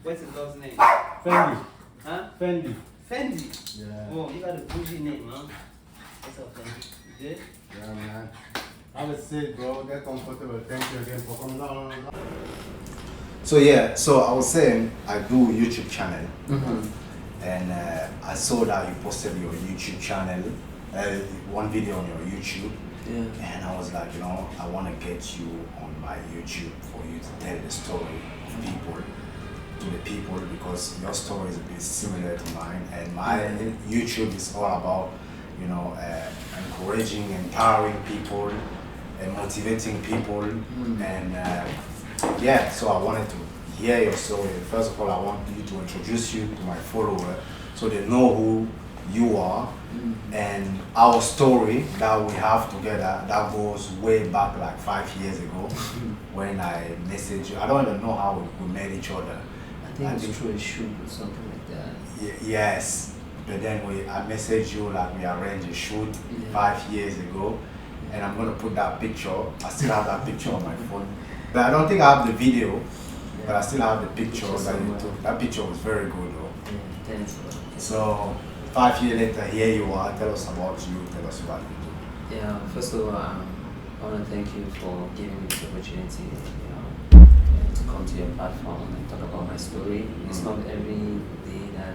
What's his dog's name? Fendi. Huh? Fendi. Fendi? Yeah. Oh, you got a bougie name, huh? What's up, Fendi? You good? Yeah, man. Have a seat, bro. Get comfortable. Thank you again for coming down. So yeah, so I was saying I do a YouTube channel, and I saw that you posted your YouTube channel, one video on your YouTube, and I was like, you know, I want to get you on my YouTube for you to tell the story of people, to the people, because your story is a bit similar to mine, and my YouTube is all about, you know, encouraging, empowering people, and motivating people, and yeah, so I wanted to hear your story. First of all, I want you to introduce you to my follower so they know who you are, and our story that we have together that goes way back like 5 years ago when I messaged you. I don't even know how we met each other. I think it's through a shoot or something like that. Yes, but then I messaged you like we arranged a shoot 5 years ago, and I'm gonna put that picture. I still have that picture on my phone. But I don't think I have the video, but I still have the picture that you took. That picture was very good though. Thanks. So 5 years later, here you are. Tell us about you. Tell us what you do. Yeah, first of all, I want to thank you for giving me this opportunity, to come to your platform and talk about my story. It's not every day that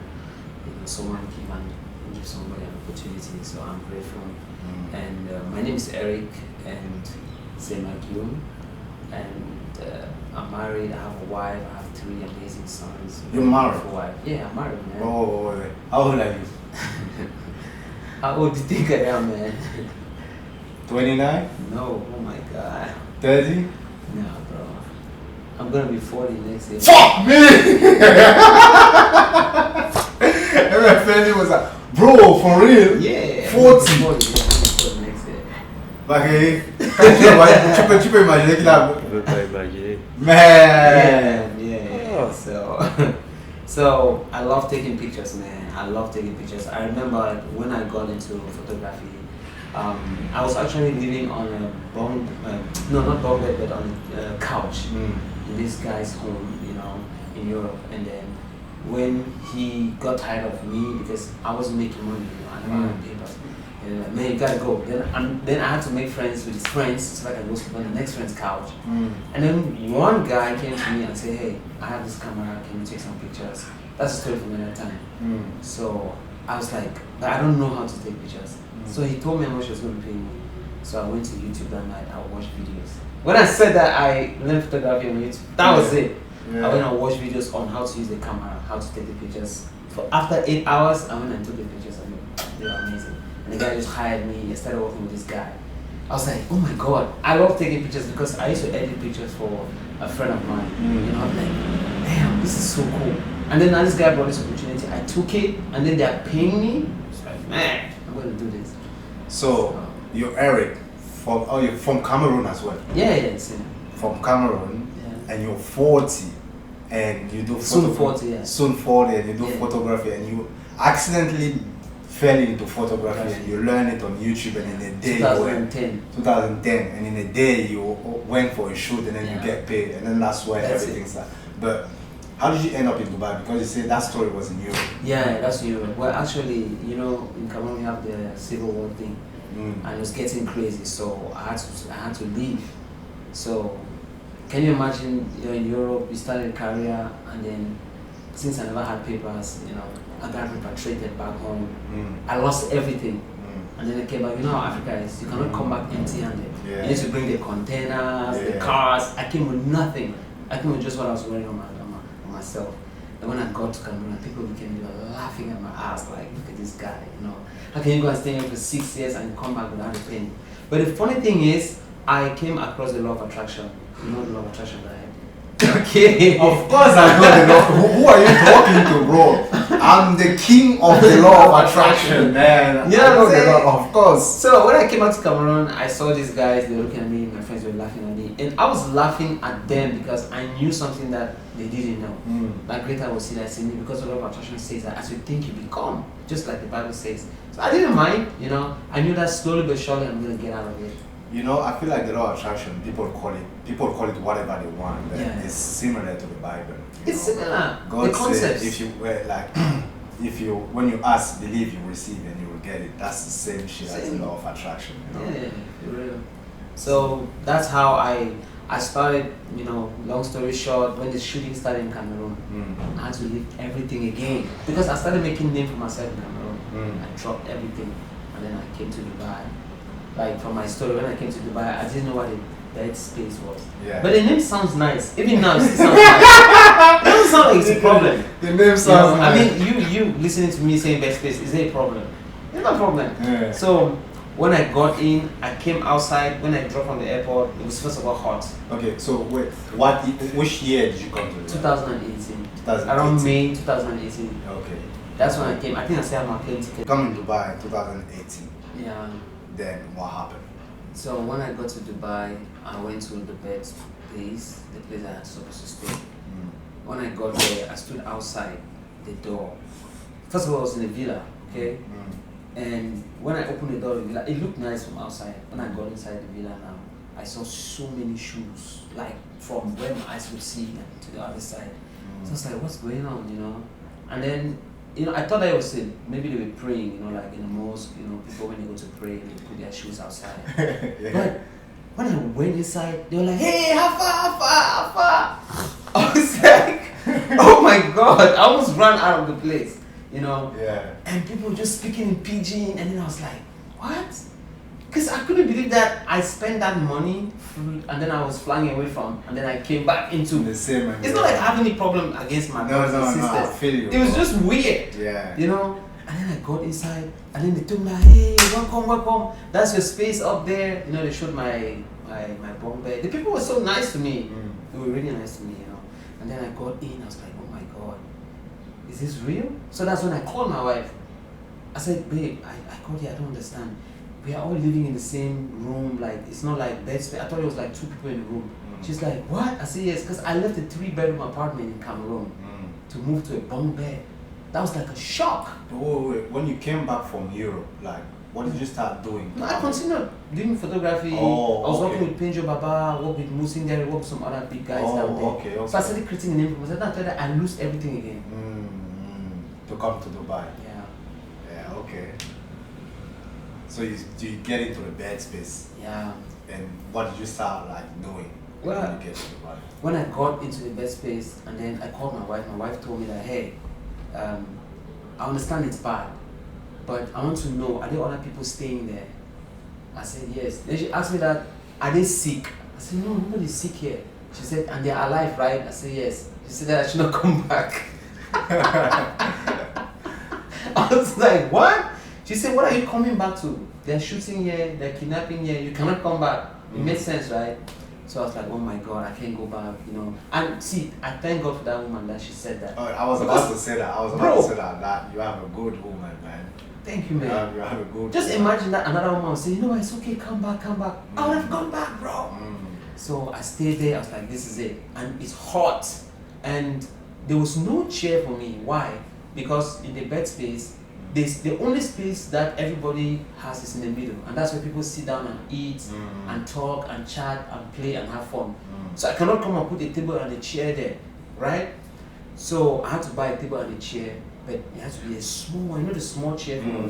someone can give somebody an opportunity, so I'm grateful. And my name is Eric, and same like you. And I'm married, I have a wife, I have 3 amazing sons. You're married? Wife. Yeah, I'm married, man. Oh, wait. How old are you? How old do you think I am, man? 29? No, oh my god. 30? No, bro. I'm gonna be 40 next year. Fuck me! Every friend was like, bro, for real? Yeah. 40? 40 next year. Ok. Tu peux imaginer qu'il a... Je peux pas imaginer. Man! Yeah. So I love taking pictures, man. I love taking pictures. I remember when I got into photography, I was actually living on a bunk, no, not bunk bed, but on a couch in this guy's home, in Europe. And then when he got tired of me because I wasn't making money, I never had papers. Man, you gotta go. Then I had to make friends with his friends so I can go sleep on the next friend's couch. And then one guy came to me and said, hey, I have this camera, can you take some pictures? That's a story from another time. So I was like, but I don't know how to take pictures. So he told me how much he was going to pay me. So I went to YouTube that night, I watched videos. When I said that I learned photography on YouTube, that was it. I went and watched videos on how to use the camera, how to take the pictures. After 8 hours, I went and took the pictures and they were amazing. And the guy just hired me. I started working with this guy. I was like, oh my god, I love taking pictures because I used to edit pictures for a friend of mine. I'm like, damn, this is so cool. And then now this guy brought this opportunity. I took it, and then they're paying me. It's like, man, I'm gonna do this. So you're Eric you're from Cameroon as well? Yeah. From Cameroon, and you're 40, and you do soon 40, yeah. Soon 40, and you do photography, and you accidentally fell into photography and you learn it on YouTube, and in a day 2010, and in a day you went for a shoot, and then you get paid, and then that's where everything started. But how did you end up in Dubai? Because you said that story was in Europe. Yeah, that's Europe. Well, actually, in Cameroon we have the civil war thing, and it was getting crazy, so I had to leave. So can you imagine, you're in Europe, you started a career, and then since I never had papers, I got repatriated back home. I lost everything. And then I came back. You know how Africa is. You cannot come back empty-handed. You need to bring the containers, the cars. I came with nothing. I came with just what I was wearing on myself. And when I got to Cameroon, people became laughing at my ass, like, look at this guy, How can you go and stay here for 6 years and come back without a penny? But the funny thing is, I came across the law of attraction. You know the law of attraction, right? Okay. Of course I know the law. Who are you talking to, bro? I'm the king of the law of attraction, man. You know what I'm saying? Of course. So when I came out to Cameroon, I saw these guys, they were looking at me, my friends were laughing at me. And I was laughing at them because I knew something that they didn't know. My greater will see that in me, because the law of attraction says that as you think you become, just like the Bible says. So I didn't mind, I knew that slowly but surely I'm going to get out of it. You know, I feel like the law of attraction, people call it whatever they want, but Yeah. it's similar to the Bible. you It's know. similar. God The concepts. said if you were like if you when you ask, believe you receive and you will get it. That's the same shit as the Same. law of attraction, you know. Yeah, for real. So that's how I started, you know, long story short, when the shooting started in Cameroon, Mm. I had to leave everything again. Because I started making name for myself in Cameroon. Mm. I dropped everything and then I came to Dubai. Like from my story, when I came to Dubai, I didn't know what a bed space was. Yeah. But the name sounds nice. Even now, it still sounds nice. It doesn't sound like it's a problem. The name You know, sounds I nice. mean, you listening to me saying bed space, is there a problem? It's not a problem. Yeah. So when I got in, I came outside. When I dropped from the airport, it was first of all hot. Okay, so wait, which year did you come to? 2018. 2018. Around May 2018. Okay. That's when I came. I think I still have my plane ticket. Come in Dubai in 2018. Yeah. Then what happened? So when I got to Dubai, I went to the bed place, the place I had supposed to stay. Mm. When I got there, I stood outside the door. First of all, I was in a villa, okay? Mm. And when I opened the door of the villa, it looked nice from outside. When I got inside the villa now, I saw so many shoes, like from where my eyes would see to the other side. So I was like, what's going on, you know? And then, you know, I thought that it was maybe they were praying, you know, like in the mosque, you know, people when they go to pray, they put their shoes outside. Yeah. But when I went inside, they were like, hey, how far? I was like, oh my God, I almost ran out of the place, you know? Yeah. And people were just speaking in pidgin, and then I was like, what? Because I couldn't believe that I spent that money and then I was flying away from, and then I came back into The same. It's not like I have any problem against my brothers and sisters. I feel you. It was bro. just weird, Yeah. you know. And then I got inside, and then they told me, like, hey, welcome. That's your space up there. You know, they showed my bunk bed. The people were so nice to me. Mm. They were really nice to me, you know. And then I got in. I was like, oh my God, is this real? So that's when I called my wife. I said, babe, I got here. I don't understand. We are all living in the same room. Like, it's not like bed space. I thought it was like 2 people in the room. Mm. She's like, what? I said, yes, because I left a 3-bedroom apartment in Cameroon to move to a bunk bed. That was like a shock. Wait. When you came back from Europe, like, what did you start doing? No, I continued doing photography. Oh, I was okay. working with Penjo Baba, worked with Musin there, worked with some other big guys down there. Okay. So I started creating a name for myself. After that, I lose everything again. To come to Dubai. Yeah. Yeah, okay. So you get into the bed space, Yeah. and what did you start like doing Well, when you get to Dubai? when I got into the bed space, and then I called my wife told me that, hey, I understand it's bad, but I want to know, are there other people staying there? I said, yes. Then she asked me that, are they sick? I said, no, nobody's sick here. She said, and they're alive, right? I said, yes. She said that I should not come back. I was like, what? She said, what are you coming back to? They're shooting here, they're kidnapping here, you cannot come back. It made sense, right? So I was like, oh my God, I can't go back, you know. And see, I thank God for that woman that she said that. Oh, I was about to say that. That you have a good woman, man. Thank you, man. You have a good. Just woman. imagine that another woman would say, you know what, it's okay, come back. I would have gone back, bro. So I stayed there, I was like, this is it. And it's hot. And there was no chair for me. Why? Because in the bed space, the only space that everybody has is in the middle. And that's where people sit down and eat and talk and chat and play and have fun. So I cannot come and put a table and a chair there, right? So I had to buy a table and a chair, but it has to be a small one. You know the small chair for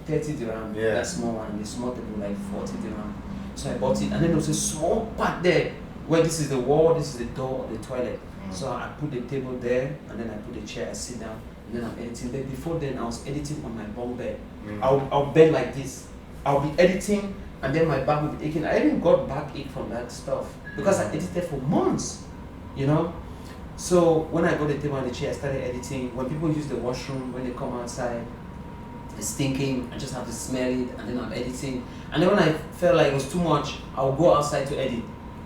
30 dirham, Yeah. that small one, and the small table like 40 dirham. So I bought it, and then there was a small part there where this is the wall, this is the door of the toilet. So I put the table there, and then I put the chair, I sit down, and then I'm editing. But before then, I was editing on my bunk bed. I'll bend like this. I'll be editing, and then my back will be aching. I even got backache from that stuff because I edited for months, you know. So when I got the table and the chair, I started editing. When people use the washroom, when they come outside, it's stinking. I just have to smell it, and then I'm editing. And then when I felt like it was too much, I'll go outside to edit.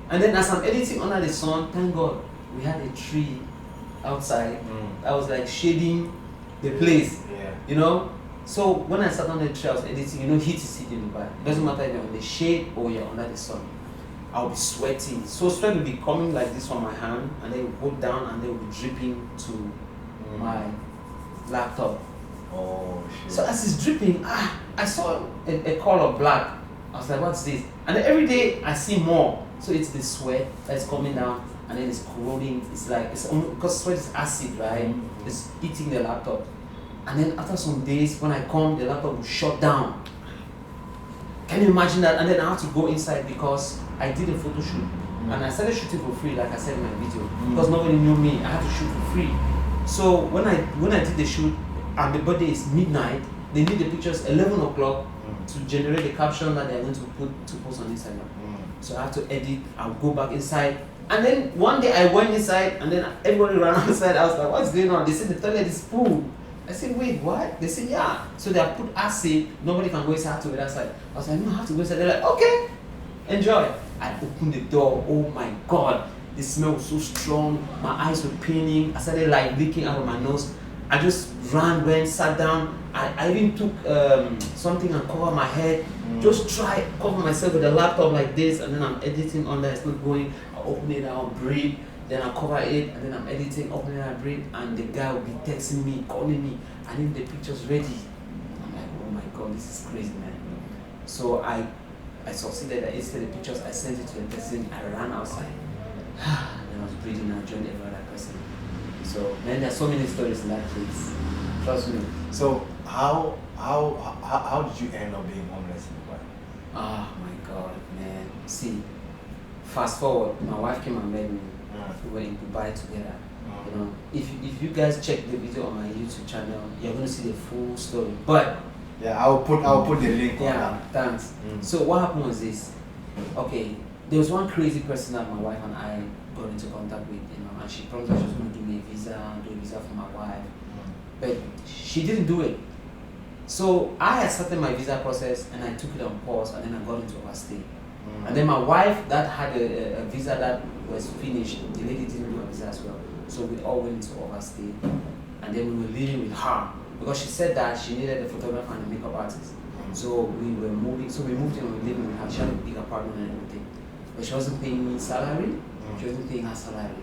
And then as I'm editing under the sun, thank God, we had a tree outside that was like shading the place, Yeah. you know. So when I sat on the tree, I was editing. You know, heat is heat in Dubai. It doesn't matter if you're in the shade or you're under the sun. I'll be sweating. So sweat will be coming like this from my hand, and then it will go down, and then it will be dripping to my laptop. Oh shit. So as it's dripping, I saw a color black I was like, what's this? And then every day I see more. So it's the sweat that's coming down, and then it's corroding. It's like, because sweat is acid, right? It's eating the laptop. And then after some days, when I come, the laptop will shut down. Can you imagine that? And then I have to go inside because I did a photo shoot. And I started shooting for free, like I said in my video, because nobody knew me. I had to shoot for free. So when I did the shoot, and the birthday is midnight, they need the pictures 11 o'clock to generate the caption that they're going to post on Instagram. So I have to edit. I'll go back inside, and then one day I went inside, and then everybody ran outside. I was like, "What's going on?" They said the toilet is full. I said, "Wait, what?" They said, "Yeah." So they have put acid. Nobody can go inside. I have to wait outside. I was like, "No, I have to go inside." They're like, "Okay, enjoy." I opened the door. Oh my God, the smell was so strong. My eyes were paining. I started like leaking out of my nose. I just went, sat down. I even took something and covered my head. Just try cover myself with a laptop like this, and then I'm editing on there. It's not going. I open it, I'll breathe. Then I cover it, and then I'm editing, opening it, I breathe, and the guy will be texting me, calling me. I need the pictures ready. I'm like, oh my God, this is crazy, man. So I succeeded. I edited the pictures. I sent it to the person. I ran outside. And I was breathing. I joined every other person. So man, there's so many stories in that place. Trust me. So how did you end up being homeless in Dubai? Oh my God, man. See, fast forward, my wife came and met me. We were in Dubai together. You know, if you guys check the video on my YouTube channel, you're gonna see the full story. But yeah, I'll put the link on yeah, thanks. So what happened was this. Okay, there was one crazy person that my wife and I got into contact with, you know, and she promised that she was going to give me a visa, do a visa for my wife. But she didn't do it. So I had started my visa process and I took it on pause, and then I got into overstay. And then my wife that had a visa that was finished, the lady didn't do a visa as well. So we all went into overstay. And then we were living with her because she said that she needed a photographer and a makeup artist. So we were moving, so we moved in and we were living with her. She had a big apartment and everything. But she wasn't paying me salary, she wasn't paying her salary.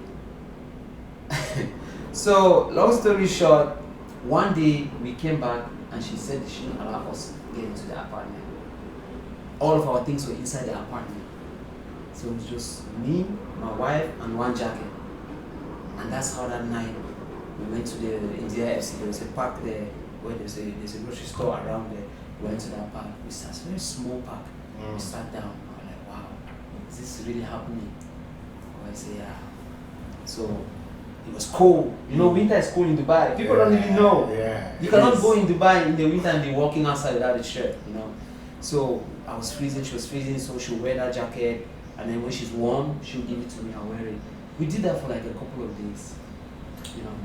So long story short, one day we came back and she said she didn't allow us to get into the apartment. All of our things were inside the apartment. So it was just me, my wife, and one jacket. And that's how that night we went to the India FC. There was a park there where there's a grocery store around there. We went to that park. It's a very small park. We sat down. I was like, wow, is this really happening? I said, yeah. So it was cold. You know, winter is cold in Dubai. People don't even know. Yeah. You cannot go in Dubai in the winter and be walking outside without a shirt, you know. So I was freezing, she was freezing, so she'll wear that jacket, and then when she's warm, she'll give it to me, I'll wear it. We did that for like a couple of days, you know,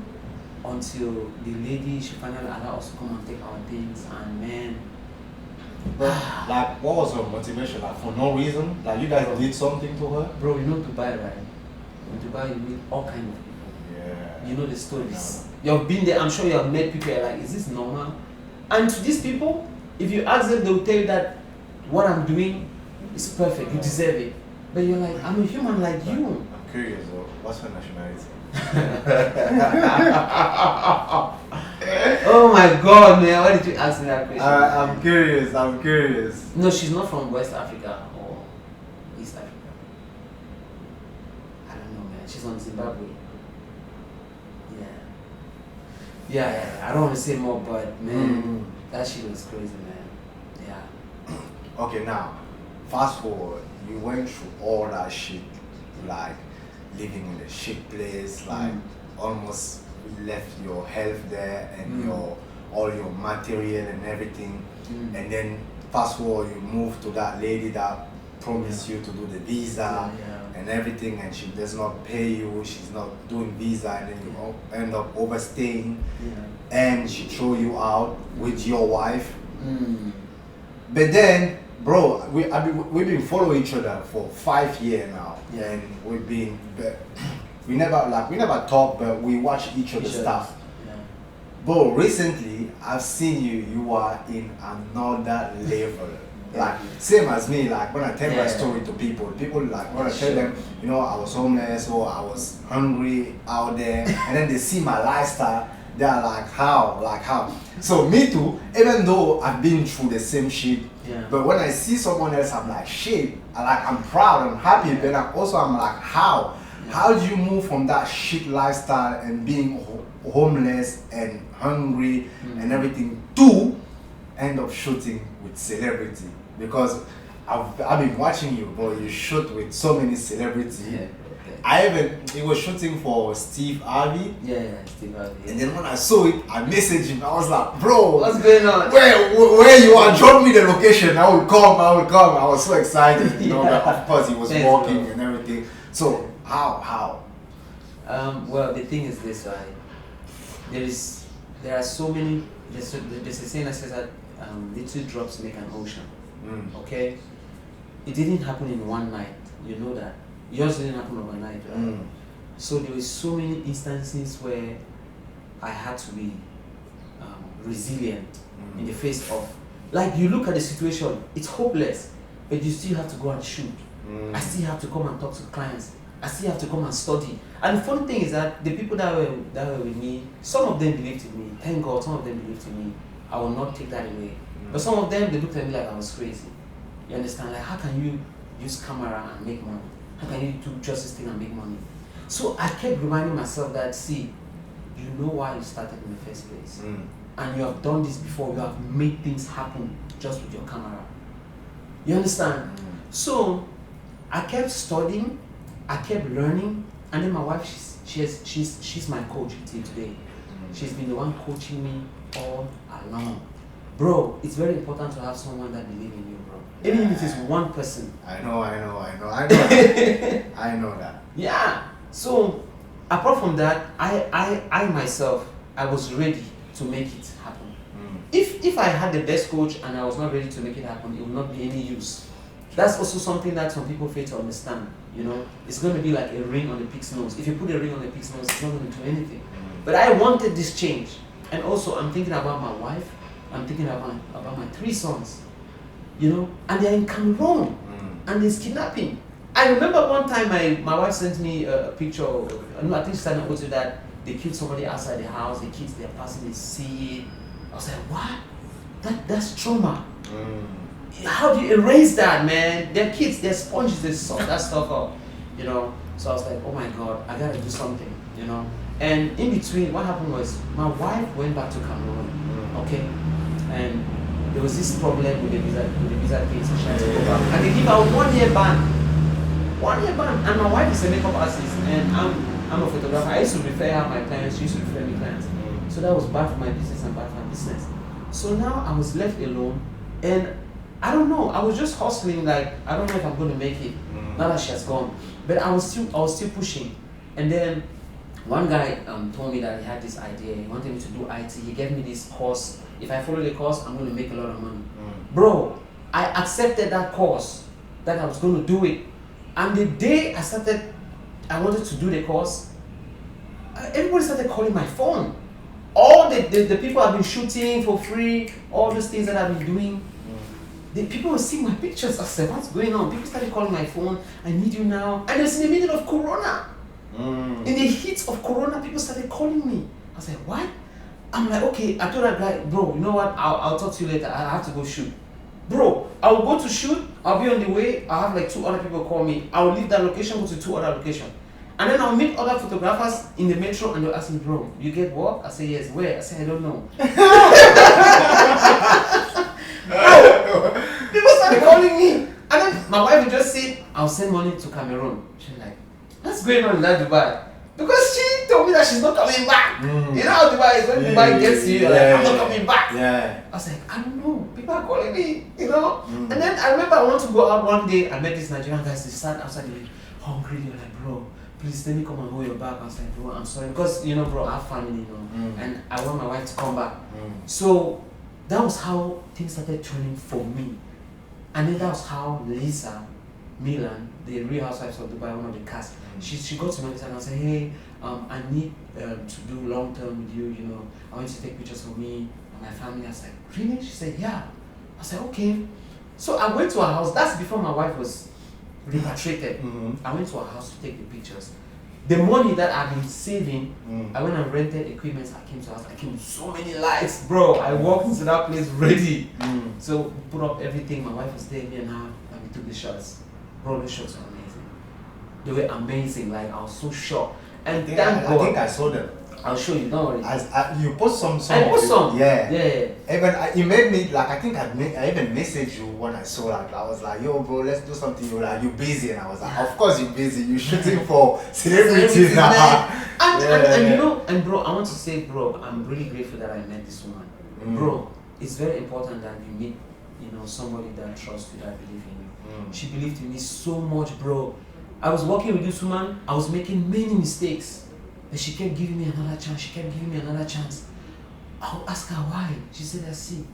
until the lady, she finally allowed us to come and take our things, and man. But like, what was her motivation? Like, for no reason? Like, you guys did something to her? Bro, you know Dubai, right? In Dubai, you meet all kinds of people. Yeah. You know the stories. You've been there, I'm sure you have met people, you're like, is this normal? And to these people, if you ask them, they'll tell you that what I'm doing is perfect, you deserve it. But you're like, I'm a human like you. I'm curious though, what's her nationality? Oh my God, man, why did you ask me that question? I'm curious. No, she's not from West Africa or East Africa. I don't know, man. She's from Zimbabwe. Yeah. I don't want to say more, but man, that shit was crazy, man. Yeah. Okay, now, fast forward, you went through all that shit, like living in a shit place, like almost left your health there and all your material and everything, and then fast forward, you moved to that lady that promised you to do the visa and everything, and she does not pay you, she's not doing visa, and then you end up overstaying, and she throw you out with your wife. But then, bro, we've been following each other for 5 years now, and we never talk, but we watch each other's stuff. But recently, I've seen you are in another level. Like, same as me, like when I tell my story to people like, when I tell them, you know, I was homeless or I was hungry out there, and then they see my lifestyle, They are like how. So me too, even though I've been through the same shit, Yeah. but when I see someone else, I'm like shit. I'm proud, I'm happy, but I'm like how? How do you move from that shit lifestyle and being homeless and hungry and everything to end up shooting with celebrity? Because I've been watching you, bro. You shoot with so many celebrities. Yeah. He was shooting for Steve Harvey. Yeah, Steve Harvey. And then when I saw it, I messaged him. I was like, bro, What's going on? Where you are? Drop me the location. I will come. I was so excited. You know, that of course he was Thanks, walking bro. and everything. So how? Well, the thing is this, right? There are so many. There's a saying that says that little drops make an ocean. Okay, it didn't happen in one night. You know that. Yours didn't happen overnight, right? So there were so many instances where I had to be resilient in the face of, like, you look at the situation, it's hopeless, but you still have to go and shoot. I still have to come and talk to clients. I still have to come and study. And the funny thing is that the people that were with me, some of them believed in me. Thank God, some of them believed in me. I will not take that away. But some of them, they looked at me like I was crazy. You understand? Like, how can you use camera and make money? How can you do just this thing and make money? So I kept reminding myself that, see, you know why you started in the first place. And you have done this before. You have made things happen just with your camera. You understand? So I kept studying, I kept learning, and then my wife, she's my coach till today. She's been the one coaching me all along. Bro, it's very important to have someone that believes in you, bro. Even if it's one person. I know that. I know that. Yeah. So apart from that, I myself, I was ready to make it happen. If I had the best coach and I was not ready to make it happen, it would not be any use. That's also something that some people fail to understand. You know, it's going to be like a ring on the pig's nose. If you put a ring on the pig's nose, it's not going to do anything. But I wanted this change, and also I'm thinking about my wife. I'm thinking about my 3 sons. You know, and they're in Cameroon, and there's kidnapping. I remember one time my wife sent me a picture of, I think she sent a photo that they killed somebody outside the house. The kids, they're passing, they see it. I was like, what? That's trauma. How do you erase that, man? They're kids, they're sponges, they sort that stuff up, you know. So I was like, oh my God, I gotta do something, you know. And in between, what happened was my wife went back to Cameroon, okay, and there was this problem with the visa case. She had to go back, and they give her 1 year ban. 1 year ban, and my wife is a makeup artist, and I'm a photographer. I used to refer her my clients. She used to refer me clients. So that was bad for my business and bad for my business. So now I was left alone, and I don't know. I was just hustling. Like, I don't know if I'm going to make it. Now that she has gone, but I was still pushing. And then one guy told me that he had this idea. He wanted me to do IT. He gave me this course. If I follow the course, I'm going to make a lot of money. Bro, I accepted that course, that I was going to do it. And the day I wanted to do the course, everybody started calling my phone. All the people I've been shooting for free, all those things that I've been doing, the people were seeing my pictures. I said, what's going on? People started calling my phone. I need you now. And it's in the middle of Corona. In the heat of Corona, people started calling me. I said, what? I'm like, okay. I told that guy, bro, you know what? I'll talk to you later. I have to go shoot. Bro, I will go to shoot. I'll be on the way. I'll have like 2 other people call me. I'll leave that location, go to 2 other locations. And then I'll meet other photographers in the metro, and they'll ask me, bro, you get work? I say, yes. Where? I say, I don't know. Bro, people started calling me. And then my wife would just say, I'll send money to Cameroon. She's like, what's going on in that Dubai? Because she told me that she's not coming back. You know how Dubai is, when Dubai gets you, you're like, I'm not coming back. I was like, I don't know. People are calling me, you know? And then I remember I wanted to go out one day. I met this Nigerian guy. They sat outside, they were hungry. They were like, bro, please let me come and hold your back. I was like, bro, I'm sorry. Because, you know, bro, I have family, you know. And I want my wife to come back. So that was how things started turning for me. And then that was how Lisa Milan, the Real Housewives of Dubai, one of the cast, she got to me and said, hey, I need to do long term with you, you know. I want you to take pictures of me and my family. I was like, really? She said, yeah. I said, okay. So I went to her house. That's before my wife was repatriated. I went to her house to take the pictures. the money that I've been saving, Mm. I went and rented equipment. I came to house. I came with so many lights, bro. I walked into that place ready. So we put up everything. My wife was there, me and her, and we took the shots. Bro, the shots were amazing. They were amazing. Like I was so shocked. And thank I God. think I saw them. I'll show you. Don't worry. You post some. I post some. Yeah. Yeah. Even it made me like I think I even messaged you when I saw like I was like, yo bro, let's do something. You were like, you busy, and I was like, of course you're busy. You're shooting for celebrities now. And you know, and bro, I want to say, bro, I'm really grateful that I met this woman. Bro, it's very important that you meet, you know, somebody that trusts you, that believes in you. She believed in me so much, bro. I was working with this woman. I was making many mistakes. But she kept giving me another chance. She kept giving me another chance. I'll ask her why. She said, I see.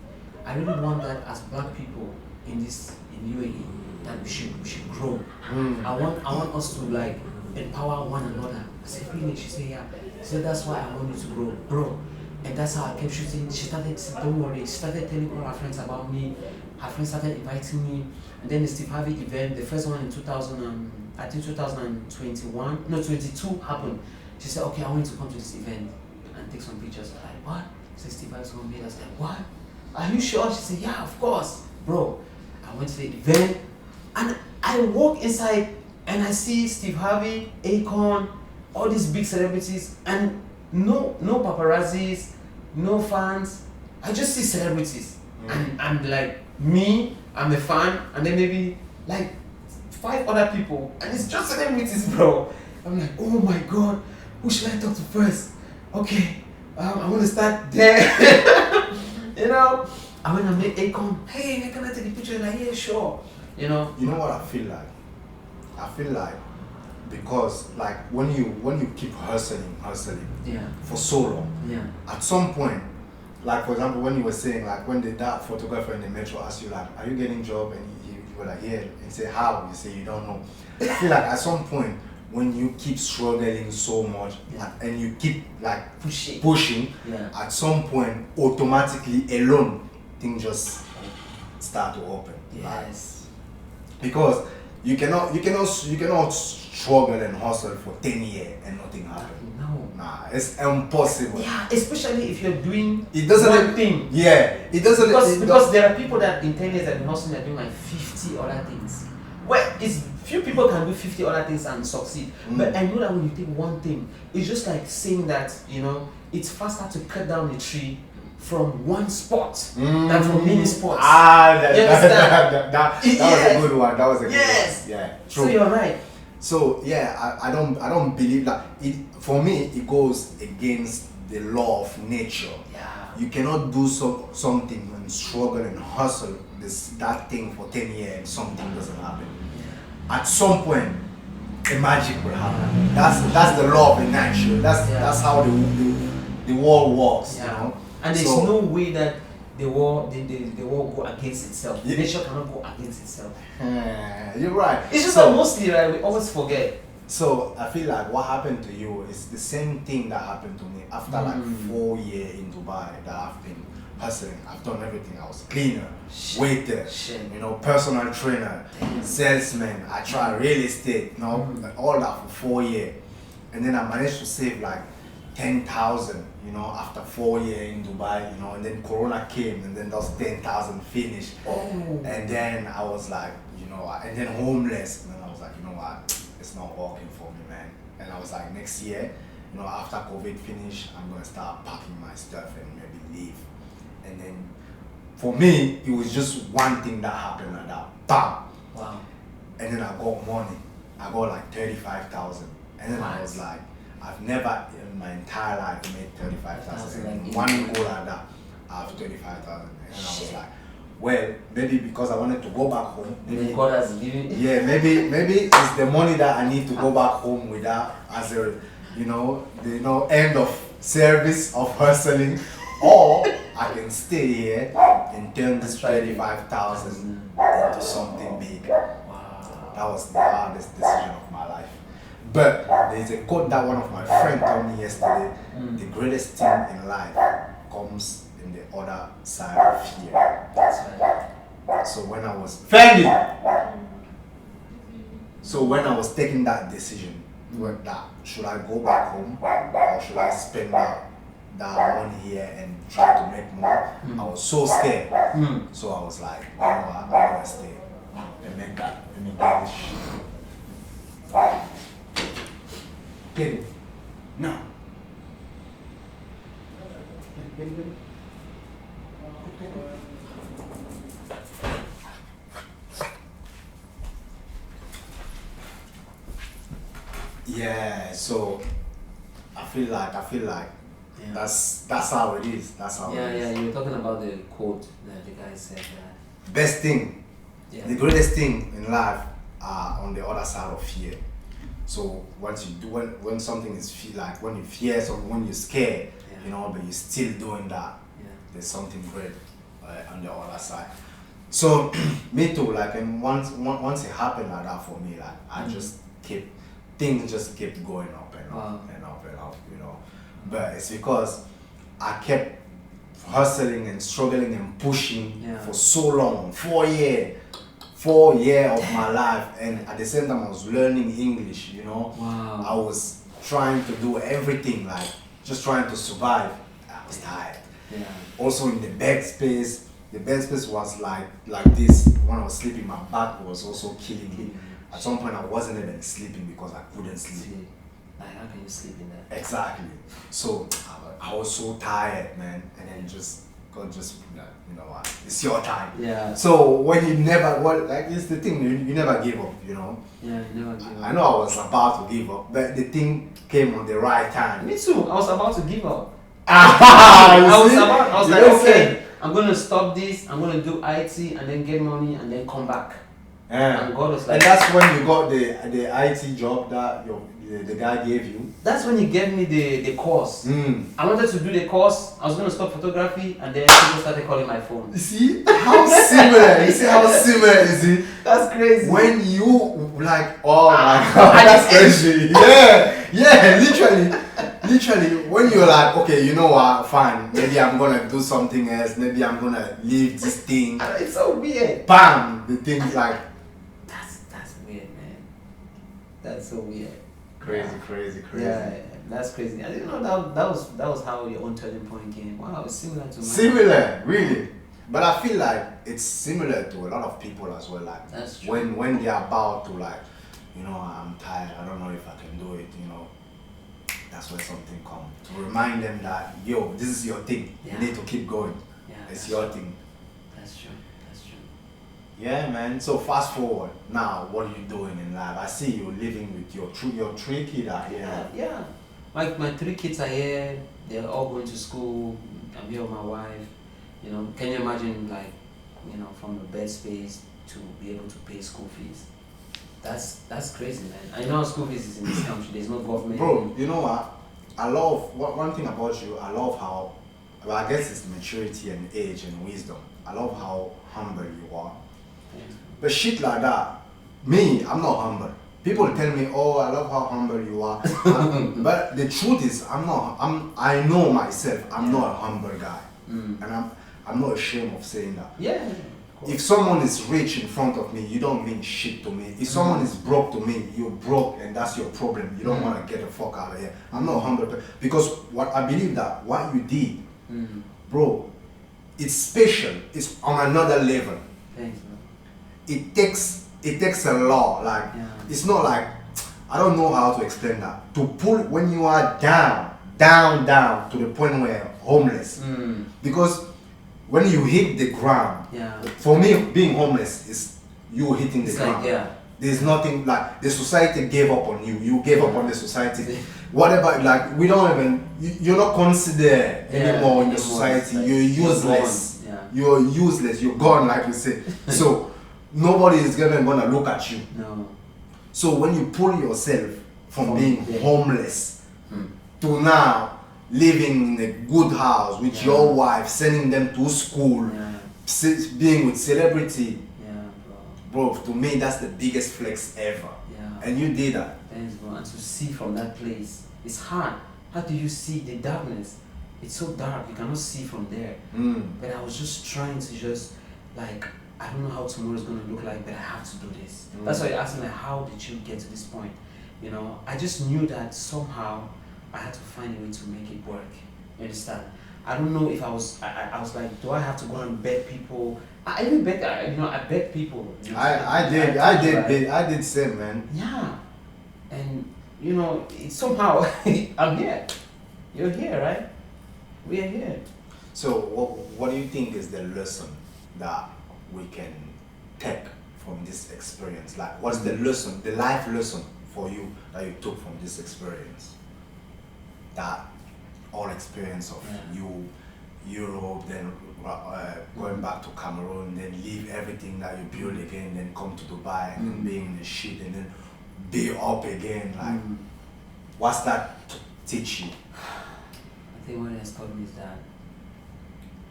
I really want that as black people in UAE, that we should grow. I want us to like empower one another. I said, really? She said, yeah. She said, that's why I want you to grow, bro. And that's how I kept shooting. She started, don't worry. She started telling all her friends about me. Her friends started inviting me. And then the Steve Harvey event, the first one in 2021, no, 22 happened. She said, okay, I want you to come to this event and take some pictures. I'm like, what? She said, Steve Harvey's going to meet us. Like, what? Are you sure? She said, yeah, of course. Bro, I went to the event and I walk inside and I see Steve Harvey, Akon, all these big celebrities, and no paparazzis, no fans. I just see celebrities. And I'm like, me, I'm a fan, and then maybe like 5 other people. And it's just celebrities, bro. I'm like, oh my God. Who should I talk to first? Okay, I'm gonna start there. You know, I went and met Akon. Hey, can I take a picture? Like, yeah, sure. You know. You know what I feel like? I feel like because like when you keep hustling for so long, at some point, like for example, when you were saying like when that photographer in the metro asked you like, are you getting job? And you were like, yeah, and say how? You say you don't know. I feel like at some point, when you keep struggling so much and you keep like pushing, at some point automatically alone things just start to open. Yes. Like, because you cannot struggle and hustle for 10 years and nothing happen. No. Nah, it's impossible. Yeah, especially if you're doing It doesn't one thing. Yeah, it doesn't Because there are people that in 10 years that been hustling, they're doing like 50 other things. Well, it's few people can do 50 other things and succeed. But I know that when you take one thing, it's just like saying that, you know, it's faster to cut down a tree from one spot than from many spots. That was a good one. That was a good one. Yeah, true. So you're right. So yeah, I don't believe that it. For me, it goes against the law of nature. Yeah. You cannot do something and struggle and hustle that thing for 10 years and something doesn't happen. At some point, a magic will happen. That's the law of the nature. That's how the world works. You know. And there's no way that the world go against itself. Yeah. Nature cannot go against itself. You're right. It's just that mostly, right, we always forget. So I feel like what happened to you is the same thing that happened to me after like 4 years in Dubai that I've been hustling. I've done everything. I was cleaner, waiter, you know, personal trainer, salesman. I tried real estate, you know, all that for 4 years. And then I managed to save like 10,000, you know, after 4 years in Dubai, you know, and then Corona came and then those 10,000 finished. And then I was like, you know, and then homeless. And then I was like, you know what? It's not working for me, man. And I was like, next year, you know, after COVID finish, I'm gonna start packing my stuff and maybe leave. And then for me, it was just one thing that happened like that. Bam! Wow. And then I got money. I got like 35,000. And then I was like, I've never in my entire life made 35,000. And one go like that, I have 35,000. And then I was like, well, maybe because I wanted to go back home. Maybe God has given. Yeah, maybe it's the money that I need to go back home with that as a, the end of service of hustling, or I can stay here and turn this 35,000 into something big. Wow. That was the hardest decision of my life. But there's a quote that one of my friends told me yesterday: the greatest thing in life comes in the other side of fear. That's right. So when I was taking that decision, What that should I go back home or should I spend that money here and try to make more? I was so scared. So I was like, you know what, I'm gonna stay and make that. Let me get this shit. Get it. No. Get it. Yeah, so I feel like Yeah. that's how it is. That's how Yeah, it is. yeah. You were talking about the quote that the guy said that. Best thing, Yeah. the greatest thing in life are on the other side of fear. So once you do when something is like when you fear something, when you're scared, Yeah. you know, but you're still doing that, Yeah. there's something great on the other side. So me too, like, and once it happened like that for me, like I just keep things just kept going up and up Wow. and up and up, you know. But it's because I kept hustling and struggling and pushing Yeah. for so long, 4 years of my life, and at the same time I was learning English, you know. Wow. I was trying to do everything, like just trying to survive. I was tired. Yeah. Also in the bed space, the bed space was like this. When I was sleeping, my back was also killing me. At some point I wasn't even sleeping because I couldn't sleep. See, like how can you sleep in that? Exactly. So I was so tired, man, and then God just, you know what, it's your time. Yeah. So when you never, like it's the thing, you never give up, you know. Yeah, you never give I up. know I was about to give up, but the thing came on the right time. Me too. I was about to give up. I I was like, okay, I'm gonna stop this. I'm gonna do IT and then get money and then come back. Yeah. And God was And like, that's when you got the IT job that the guy gave you. that's when he gave me the course. I wanted to do the course. I was gonna stop photography, and then people started calling my phone. You see how similar? You see how similar is it? That's crazy. When you like, oh my god, that's crazy. Yeah, literally. When you're like, okay, you know what, fine, maybe I'm gonna do something else. Maybe I'm gonna leave this thing. It's so weird. Bam, the thing's like That's weird, man. That's so weird. crazy. Yeah, that's crazy. I didn't know that was how your own turning point came. Wow, it's similar to mine. Similar, really. But I feel like it's similar to a lot of people as well. Like That's true. when they're about to, like, you know, I'm tired, I don't know if I can do it, you know. That's where something comes to remind them that, yo, this is your thing. Yeah. You need to keep going. Yeah, It's your thing. That's true. That's true. Yeah, man. So fast forward now, what are you doing in life? I see you living with your three kids are here. Yeah. My 3 kids are here. They're all going to school. I'm here with my wife. You know, can you imagine, like, you know, from a bed space to be able to pay school fees? That's crazy, man. I know school fees is in this country. There's no government. Bro, you know what? I love one thing about you. I love how, well, I guess it's maturity and age and wisdom. I love how humble you are. But shit like that, me, I'm not humble. People tell me, oh, I love how humble you are. But the truth is, I know myself, I'm not a humble guy. And I'm not ashamed of saying that. Yeah. If someone is rich in front of me, you don't mean shit to me. If someone is broke to me, you're broke and that's your problem. You don't want to get the fuck out of here. I'm not humble because what I believe that what you did, bro, it's special. It's on another level. Thanks, man. It takes a lot. Like it's not like, I don't know how to explain that. To pull when you are down to the point where homeless. Because when you hit the ground, for me being homeless is you hitting the ground. Like, There's nothing, like the society gave up on you. You gave up on the society. Whatever, like we don't even, you're not considered anymore in the society. Like, you're useless. You're useless. You're gone, like we say. So nobody is even gonna look at you. No. So when you pull yourself from being homeless to now living in a good house with your wife, sending them to school, being with celebrity, bro, to me that's the biggest flex ever. And you did that. Thanks, bro. And to see from that place, it's hard. How do you see the darkness? It's so dark, you cannot see from there. But I was just trying to just, like, I don't know how tomorrow is going to look like, but I have to do this. That's why you asked me, like, how did you get to this point? You know, I just knew that somehow I had to find a way to make it work. You understand? I don't know if I was like, do I have to go and beg people? I even beg, I beg people. You know, I did same, man. Yeah, and it's somehow I'm here. You're here, right? We are here. So what do you think is the lesson that we can take from this experience? Like, what's the lesson, the life lesson for you that you took from this experience? That all experience of you, Europe, then going back to Cameroon, then leave everything that you build again, then come to Dubai, and then being in the shit, and then be up again. Like, what's that teach you? I think what it has taught me is that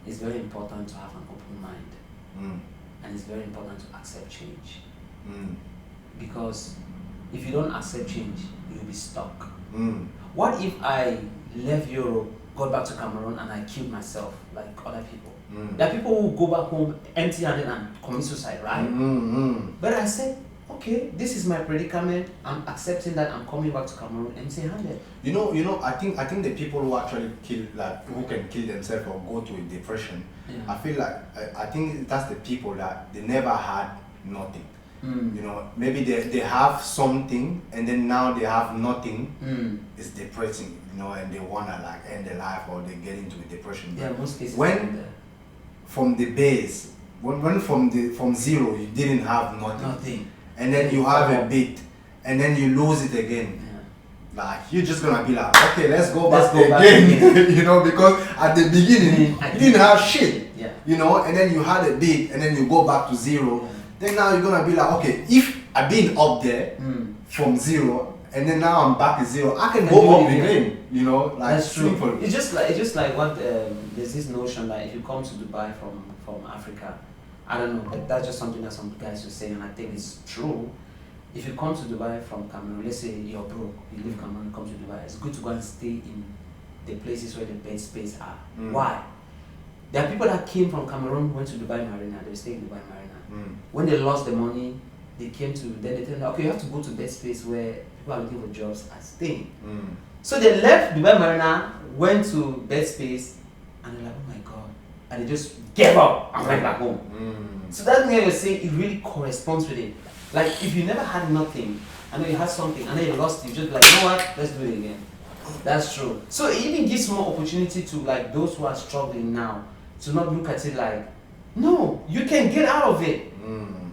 it's very important to have an open mind, and it's very important to accept change. Because if you don't accept change, you'll be stuck. What if I left Europe, got back to Cameroon, and I killed myself like other people? There are people who go back home empty-handed and commit suicide, right? But I said, okay, this is my predicament. I'm accepting that I'm coming back to Cameroon empty-handed. You know, I think the people who actually who can kill themselves or go to a depression, I feel like I think that's the people that they never had nothing. You know, maybe they have something and then now they have nothing. It's depressing, you know, and they wanna like end their life or they get into a depression. Yeah, most cases. When from the base, when from zero you didn't have nothing. And then you have a bit, and then you lose it again. Like, you're just gonna be like, okay, let's go back again. You know, because at the beginning you didn't have shit. You know, and then you had a bit, and then you go back to zero. Then now you're gonna be like, okay, if I've been up there from zero, and then now I'm back at zero, I can go up again. You know, like, that's true. simple. It's just like what there's this notion that if you come to Dubai from Africa, I don't know, but that's just something that some guys were saying, and I think it's true. If you come to Dubai from Cameroon, let's say you're broke, you leave Cameroon, come to Dubai, it's good to go and stay in the places where the bed space are. Why? There are people that came from Cameroon, went to Dubai Marina, they stay in Dubai Marina. When they lost the money, they came to, then they tell them, okay, you have to go to bed space where people are looking for jobs and staying. So they left Dubai Marina, went to bed space, and they're like, oh my God. And they just gave up and went back home. So that's why you're saying it really corresponds with it. Like, if you never had nothing, and then you had something, and then you lost it, you just like, you know what, let's do it again. That's true. So it even gives more opportunity to like those who are struggling now to not look at it like, no, you can get out of it.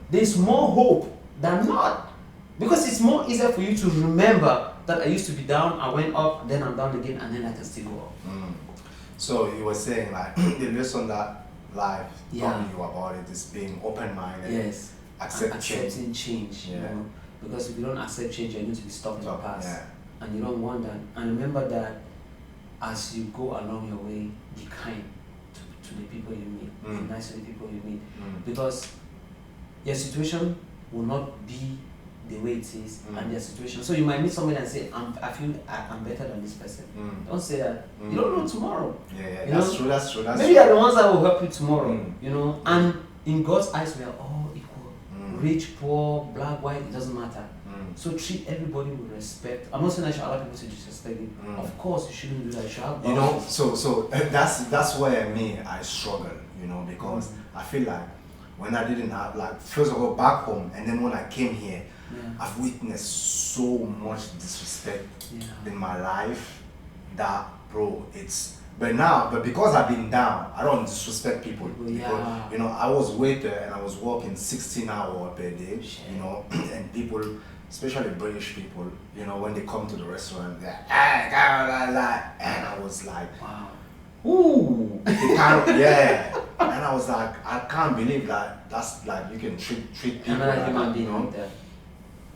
There's more hope than not. Because it's more easier for you to remember that I used to be down, I went up, then I'm down again, and then I can still go up. So you were saying like the lesson that life taught you about it is being open-minded. Yes. Accepting change. You know? Because if you don't accept change, you're going to be stuck in the past. And you don't want that. And remember that as you go along your way, be kind to the people you meet. Be nice to the people you meet. Because your situation will not be the way it is and their situation. So you might meet somebody and say, I feel I'm better than this person. Don't say that. You don't know tomorrow. That's true. Maybe they're the ones that will help you tomorrow. You know, and in God's eyes we are all equal. Rich, poor, black, white, it doesn't matter. So treat everybody with respect. I'm not saying I should allow people to disrespect you. Of course you shouldn't do that. You should have boundaries. So that's where I struggle, you know, because I feel like when I didn't have, like, first of all back home, and then when I came here, I've witnessed so much disrespect in my life that, bro, but because I've been down, I don't disrespect people. Because, you know, I was waiter and I was working 16 hours per day, you know, and people, especially British people, you know, when they come to the restaurant, they're and I was like, wow. Ooh, and I was like, I can't believe that that's like you can treat people like that, you know.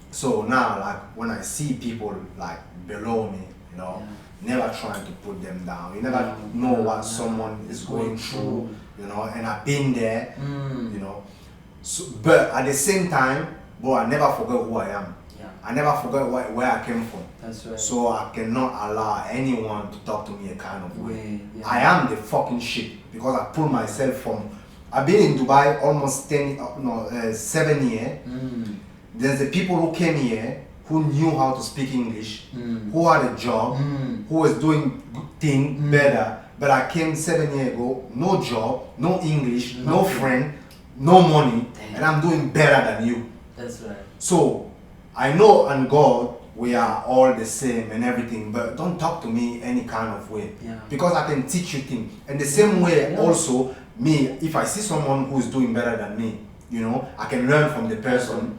So now, like, when I see people like below me, you know, never trying to put them down. You never know what someone is going through, you know. And I've been there, you know. So, but at the same time, bro, I never forget who I am. I never forget where I came from. That's right. So I cannot allow anyone to talk to me a kind of way. I am the fucking shit because I pulled myself from. I've been in Dubai almost 7 years. There's the people who came here who knew how to speak English, Mm. who had a job, who was doing good thing better. But I came 7 years ago, no job, no English, no Nothing. friend, no money, Damn. and I'm doing better than you. That's right. So I know and God we are all the same and everything, but don't talk to me any kind of way. Yeah. Because I can teach you things. And the same way Yeah. also, me, if I see someone who's doing better than me, you know, I can learn from the person.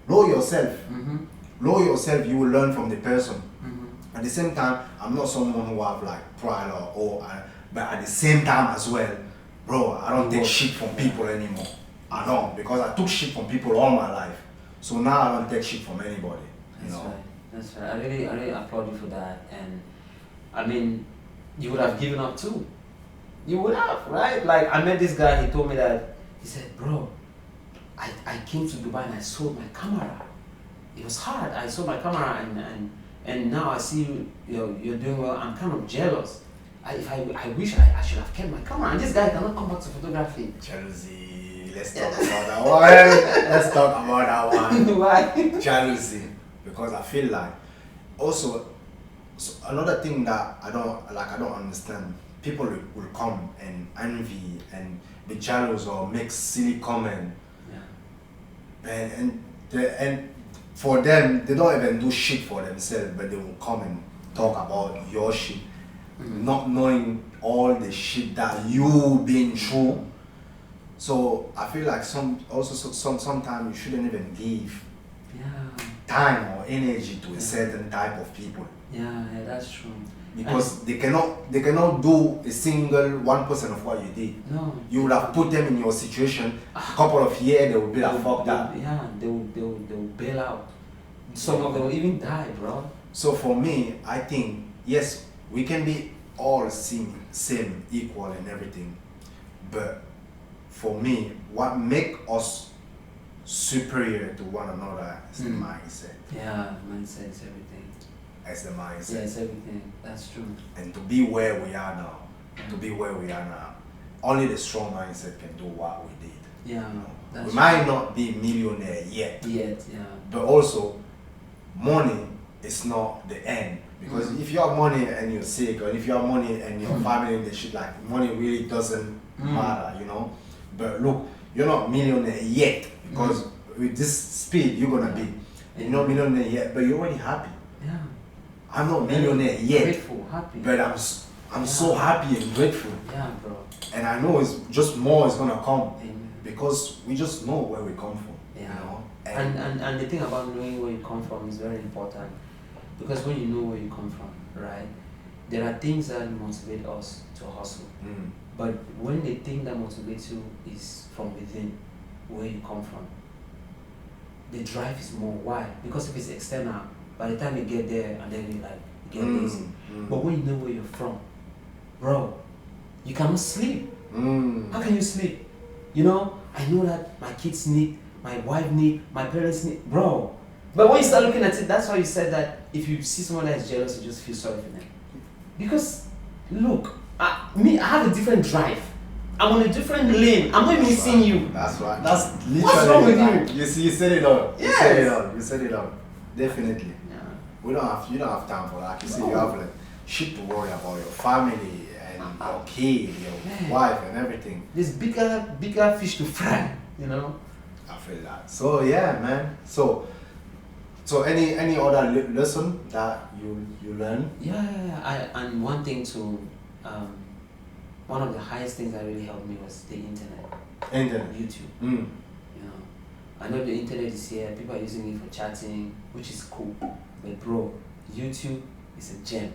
Lower yourself. Mm-hmm. Lower yourself, you will learn from the person. Mm-hmm. At the same time, I'm not someone who have like pride but at the same time as well, bro, I don't take shit from people anymore. I don't, because I took shit from people all my life. So now I don't take shit from anybody. You That's know. right. That's right. I really applaud you for that. And I mean, you would have given up too. You would have, right? Like I met this guy. He told me that he said, "Bro, I came to Dubai and I sold my camera. It was hard. I sold my camera and now I see you're doing well. I'm kind of jealous. I wish I should have kept my camera. And this guy cannot come back to photography. Jealousy. Let's talk about that one. Let's talk about that one. Why? Jealousy. Because I feel like also so another thing that I don't understand. People will come and envy and be jealous or make silly comment. Yeah. And for them, they don't even do shit for themselves, but they will come and talk about your shit, not knowing all the shit that you been through. So I feel like sometimes you shouldn't even give Yeah. time or energy to a certain type of people, Yeah, that's true. because they cannot do a single 1% of what you did. No. You would have put them in your situation. A couple of years, they would be like, fuck that. Yeah, they will bail out. Some of them will even die, bro. So for me, I think yes, we can be all same, equal and everything, but for me, what make us superior to one another is the mindset. Yeah, mindset is everything. As the mindset. Yeah, it's everything. That's true. And to be where we are now, only the strong mindset can do what we did. Yeah, that's We might not be millionaire yet, Yet, yeah. but also money is not the end. Because if you have money and you're sick, or if you have money and your family and the shit, like money really doesn't matter, you know. But look, you're not millionaire yet, because with this speed you're gonna be. You're not millionaire yet, but you're already happy. Yeah. I'm not millionaire yet, Grateful, happy. but I'm so happy and grateful. Yeah, bro. And I know it's just more is gonna come, Amen. because we just know where we come from. Yeah. You know. And the thing about knowing where you come from is very important, because when you know where you come from, right, there are things that motivate us to hustle. But when the thing that motivates you is from within, where you come from, the drive is more. Why? Because if it's external, by the time you get there and then you like get lazy. But when you know where you're from, bro, you cannot sleep. How can you sleep? You know, I know that my kids need, my wife need, my parents need, bro. But when you start looking at it, that's why you said that if you see someone that is jealous, you just feel sorry for them. Because, look, I have a different drive. I'm on a different lane. I'm not even seeing you. That's right. That's literally. What's wrong with like, you? You see, you said it all. Yes. You said it all. Definitely. Yeah. You don't have time for that. You see, No. you have like shit to worry about, your family and your kid, your wife and everything. There's bigger fish to fry, you know? I feel that. So yeah, man. So any other lesson that you learn? Yeah. And one thing to, one of the highest things that really helped me was the internet. Internet. YouTube. Mm. You know, I know the internet is here. People are using it for chatting, which is cool. But bro, YouTube is a gem.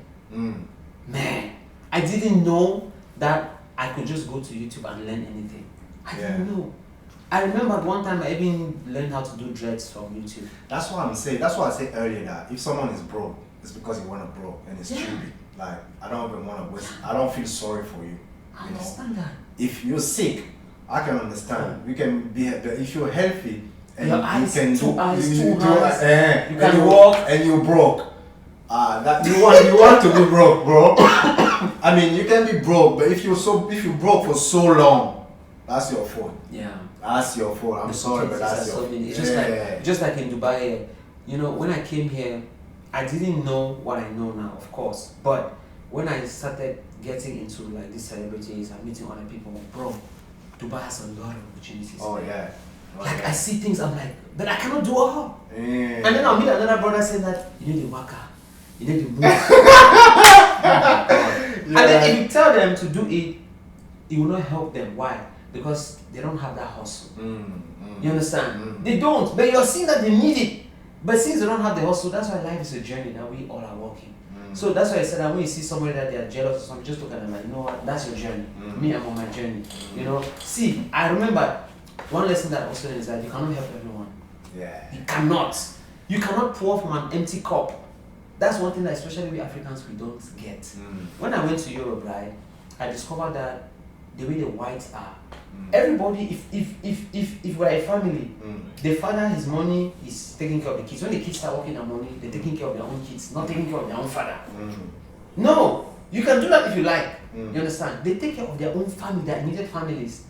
Man, I didn't know that I could just go to YouTube and learn anything. I didn't know. I remember at one time I even learned how to do dreads from YouTube. That's what I'm saying. That's what I said earlier, that if someone is broke, it's because he wanna broke and it's stupid. Like I don't even wanna waste. I don't feel sorry for you. I understand that. If you're sick, I can understand. You can be, but if you're healthy and Your you eyes, can two do, eyes, you two do, hands, you and can walk. and you broke. That you want to be broke, bro. I mean, you can be broke, but if you broke for so long, that's your fault. Yeah. That's your fault. I'm sorry, but that's your fault. It's just like in Dubai, you know, when I came here, I didn't know what I know now, of course. But when I started getting into like these celebrities and meeting other people, bro, Dubai has a lot of opportunities. Oh there. yeah. Oh, Like yeah. I see things, I'm like, but I cannot do all. Yeah. And then I'll meet another brother saying that you need a worker, you need to move. And then if you tell them to do it, it will not help them. Why? Because they don't have that hustle. You understand? They don't. But you're seeing that they need it. But since they don't have the hustle, that's why life is a journey that we all are walking. So that's why I said that when you see somebody that they are jealous or something, just look at them like, you know what, that's your journey. Me, I'm on my journey. You know? See, I remember one lesson that I also learned is that you cannot help everyone. Yeah. You cannot. You cannot pour from an empty cup. That's one thing that especially we Africans we don't get. When I went to Europe, right, I discovered that the way the whites are, everybody, if we're a family, the father, his money is taking care of the kids. When the kids start working their money, they're taking care of their own kids, not taking care of their own father. No, you can do that if you like. You understand? They take care of their own family, their immediate families,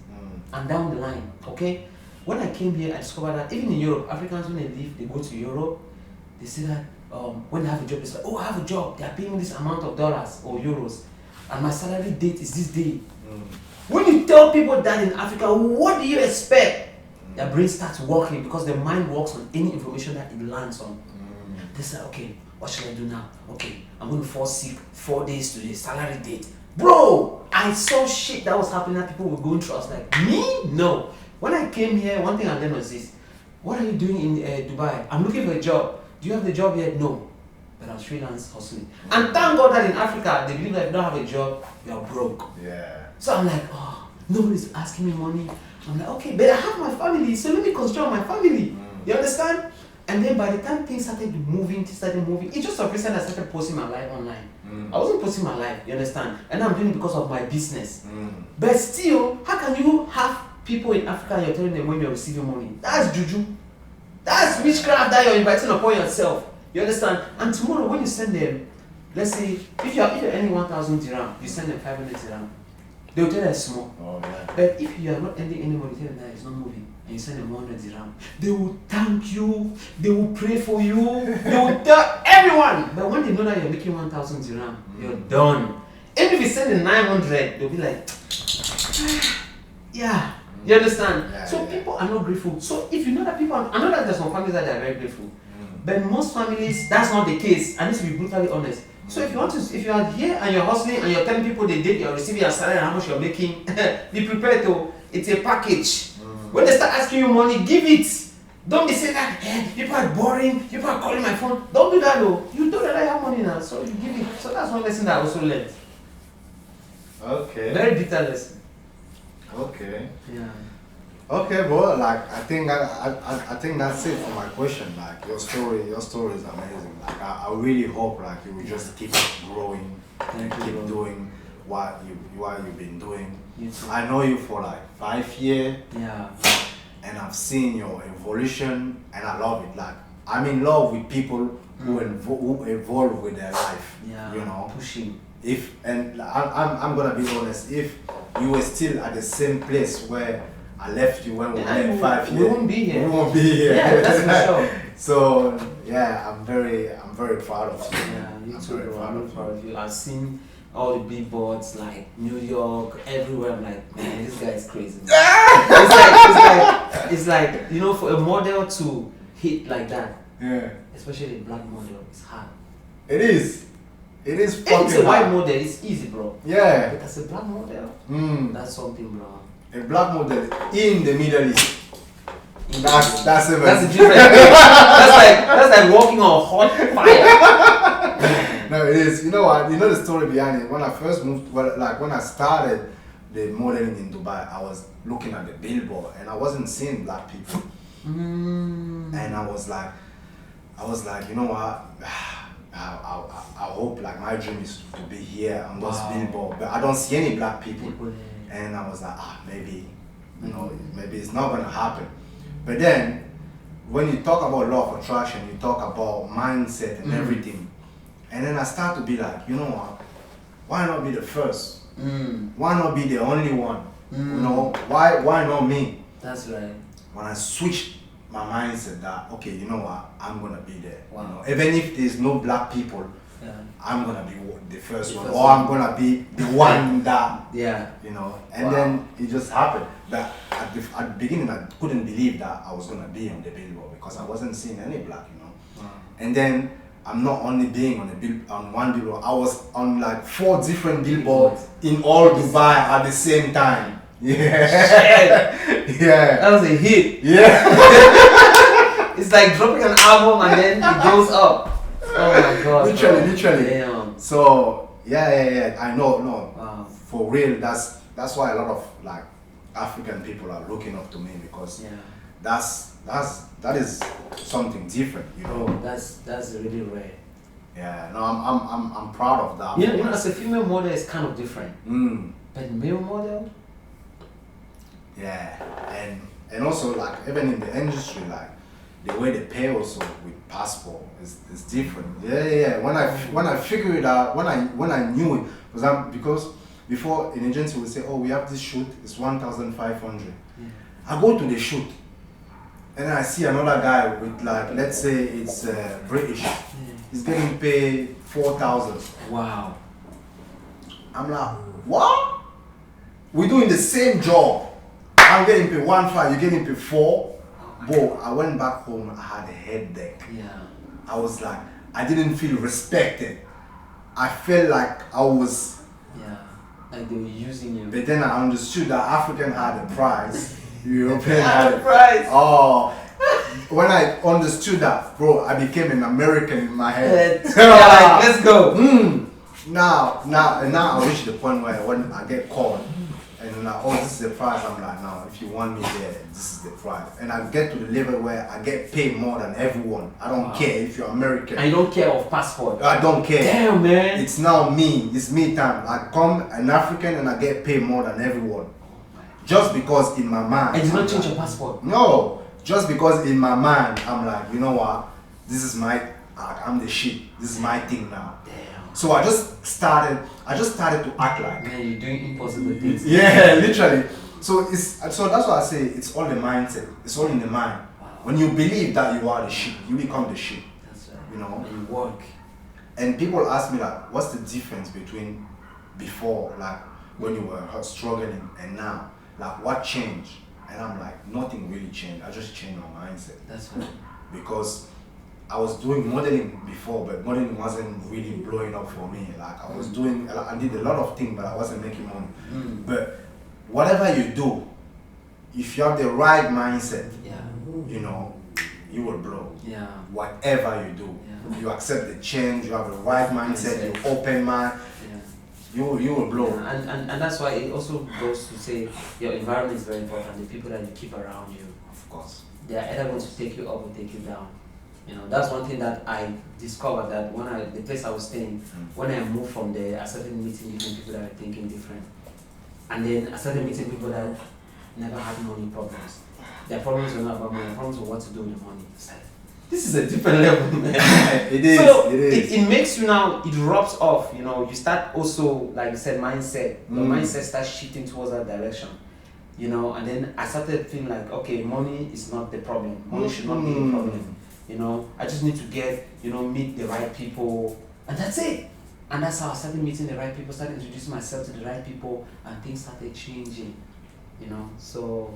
and down the line. Okay. When I came here, I discovered that even in Europe, Africans when they leave, they go to Europe. They say that when they have a job, it's like, oh, I have a job. They are paying me this amount of dollars or euros, and my salary date is this day. When you tell people that in Africa, what do you expect? Their brain starts working because their mind works on any information that it lands on. They say, okay, what should I do now? Okay, I'm going to fall sick 4 days to the salary date. Bro, I saw shit that was happening that people were going through. I was like, me? No. When I came here, one thing I learned was this. What are you doing in Dubai? I'm looking for a job. Do you have the job yet? No. But I was freelance hustling. And thank God that in Africa, they believe that if you don't have a job, you're broke. Yeah. So I'm like, oh, nobody's asking me money. I'm like, okay, but I have my family, so let me concentrate on my family. You understand? And then by the time things started moving, it's just a reason I started posting my life online. I wasn't posting my life, you understand? And I'm doing it because of my business. But still, how can you have people in Africa and you're telling them when you're receiving money? That's juju. That's witchcraft that you're inviting upon yourself. You understand? And tomorrow when you send them, let's say, if you're earning 1,000 dirham, you send them 500 dirham. They will tell you it's small. Oh, yeah. But if you are not ending any money, tell them that it's not moving, and you send them 100 dirham, they will thank you, they will pray for you, they will tell everyone. But when they know that you're making 1,000 dirham, you're done. Even if you send them 900, they'll be like, yeah. You understand? Yeah, so yeah. people are not grateful. So if you know that people I know that there's some families that are very grateful. But most families, that's not the case. I need to be brutally honest. So if you are here and you're hustling and you're telling people the date you're receiving your salary and how much you're making, be prepared to. It's a package. When they start asking you money, give it. Don't be saying that people are boring, people are calling my phone. Don't do that though. You don't really have money now, so you give it. So that's one lesson that I also learned. Okay. Very bitter lesson. Okay. Yeah. Okay, bro. Like I think I think that's it for my question. Like your story is amazing. Like I really hope like you will just keep growing and Thank you, keep bro. doing what you've been doing. You too. I know you for like 5 years, Yeah. and I've seen your evolution, and I love it. Like I'm in love with people who evolve with their life. Yeah. You know. Pushing. I'm gonna be honest. If you were still at the same place where I left you when we Yeah, met 5 years, we won't be here. We won't be here. Yeah, that's for sure. So yeah, I'm very proud of you. Yeah, you I'm too, very bro. proud I'm of very proud of you. I've seen all the billboards like New York, everywhere. I'm like, man, this guy is crazy. It's like, you know, for a model to hit like that, Yeah, especially a black model, it's hard. it is. It is If fucking it's a white hard. model, it's easy, bro. Yeah. But as a black model, that's something, bro. A black model in the Middle East. That's That's even. a different. that's like walking on hot fire. No, it is. You know what? You know the story behind it. When I first moved, when I started the modeling in Dubai, I was looking at the billboard and I wasn't seeing black people. And I was like, you know what? I hope like my dream is to be here on this billboard, but I don't see any black people. And I was like, maybe, maybe it's not gonna happen. But then, when you talk about law of attraction, you talk about mindset and everything. And then I start to be like, you know what? Why not be the first? Why not be the only one? You know, why not me? That's right. When I switched my mindset that okay, you know what, I'm gonna be there. Wow. You know, even if there's no black people, Yeah. I'm gonna be the first The one, first or I'm gonna be the one that Yeah. you know. And Wow. then it just happened. But at the beginning, I couldn't believe that I was gonna be on the billboard because I wasn't seeing any black, you know. Wow. And then I'm not only being on one billboard, I was on like 4 different billboards in all Dubai at the same time. Yeah. Yeah. That was a hit. Yeah. It's like dropping an album and then it goes up. Oh my god. Literally, bro. literally. Damn. So yeah. I know, no. Wow. For real, that's why a lot of like African people are looking up to me because Yeah. that is something different, you know. Bro, that's really rare. Yeah, no, I'm proud of that. You know, as a female model, it's kind of different. Mm, But male model, yeah, and also like even in the industry, like the way they pay also with passport is different. Yeah. When I figured it out, when I knew it, because before an agency would say, oh, we have this shoot, it's 1,500. yeah. I go to the shoot, and then I see another guy with like, let's say it's British, he's getting paid 4,000. Wow. I'm like, what? We're doing the same job. I'm getting paid 1,500, you're getting paid 4. Bro, I went back home, I had a headache. Yeah. I was like, I didn't feel respected. I felt like I was, Yeah. Like they were using you. but then I understood that African had a price, European had a price. Oh, when I understood that, bro, I became an American in my head. Yeah, like, let's go. Now I reach the point where when I get called and then like, oh, this is the price, I'm like, no, if you want me there, this is the price. And I get to the level where I get paid more than everyone. I don't care if you're American. And you don't care of passport. I don't care. Damn, man. It's now me. It's me time. I come an African and I get paid more than everyone. Just because in my mind. And you don't I'm change like, your passport. No. Just because in my mind I'm like, you know what? This is I'm the shit. This is my thing now. Damn. So I just started to act like. Man, you're doing impossible things. Yeah, literally. So that's why I say it's all the mindset. It's all in the mind. Wow. When you believe that you are the shit, you become the shit. That's right. You know? And you work. And people ask me like, what's the difference between before, like when you were struggling, and now? Like, what changed? And I'm like, nothing really changed. I just changed my mindset. That's right. Because I was doing modeling before, but modeling wasn't really blowing up for me. Like I did a lot of things, but I wasn't making money. But whatever you do, if you have the right mindset, Yeah. you know, you will blow. Yeah. Whatever you do, Yeah. you accept the change. You have the right mindset. You open mind. Yeah. You will blow. Yeah. And that's why it also goes to say your environment is very important. The people that you keep around you, Of course. they are either going to take you up or take you down. You know, that's one thing that I discovered, that the place I was staying, when I moved from there, I started meeting different people that were thinking different. And then I started meeting people that never had money problems. Their problems were not about money, their problems were what to do with the money. It's like, this is a different level, man. It is. So it is. it makes you now, it rubs off, you know, you start also, like you said, mindset. Your mindset starts shifting towards that direction. You know, and then I started feeling like, okay, money is not the problem. Money should not be the problem. You know, I just need to meet the right people, and that's it. And that's how I started meeting the right people, started introducing myself to the right people, and things started changing. You know, so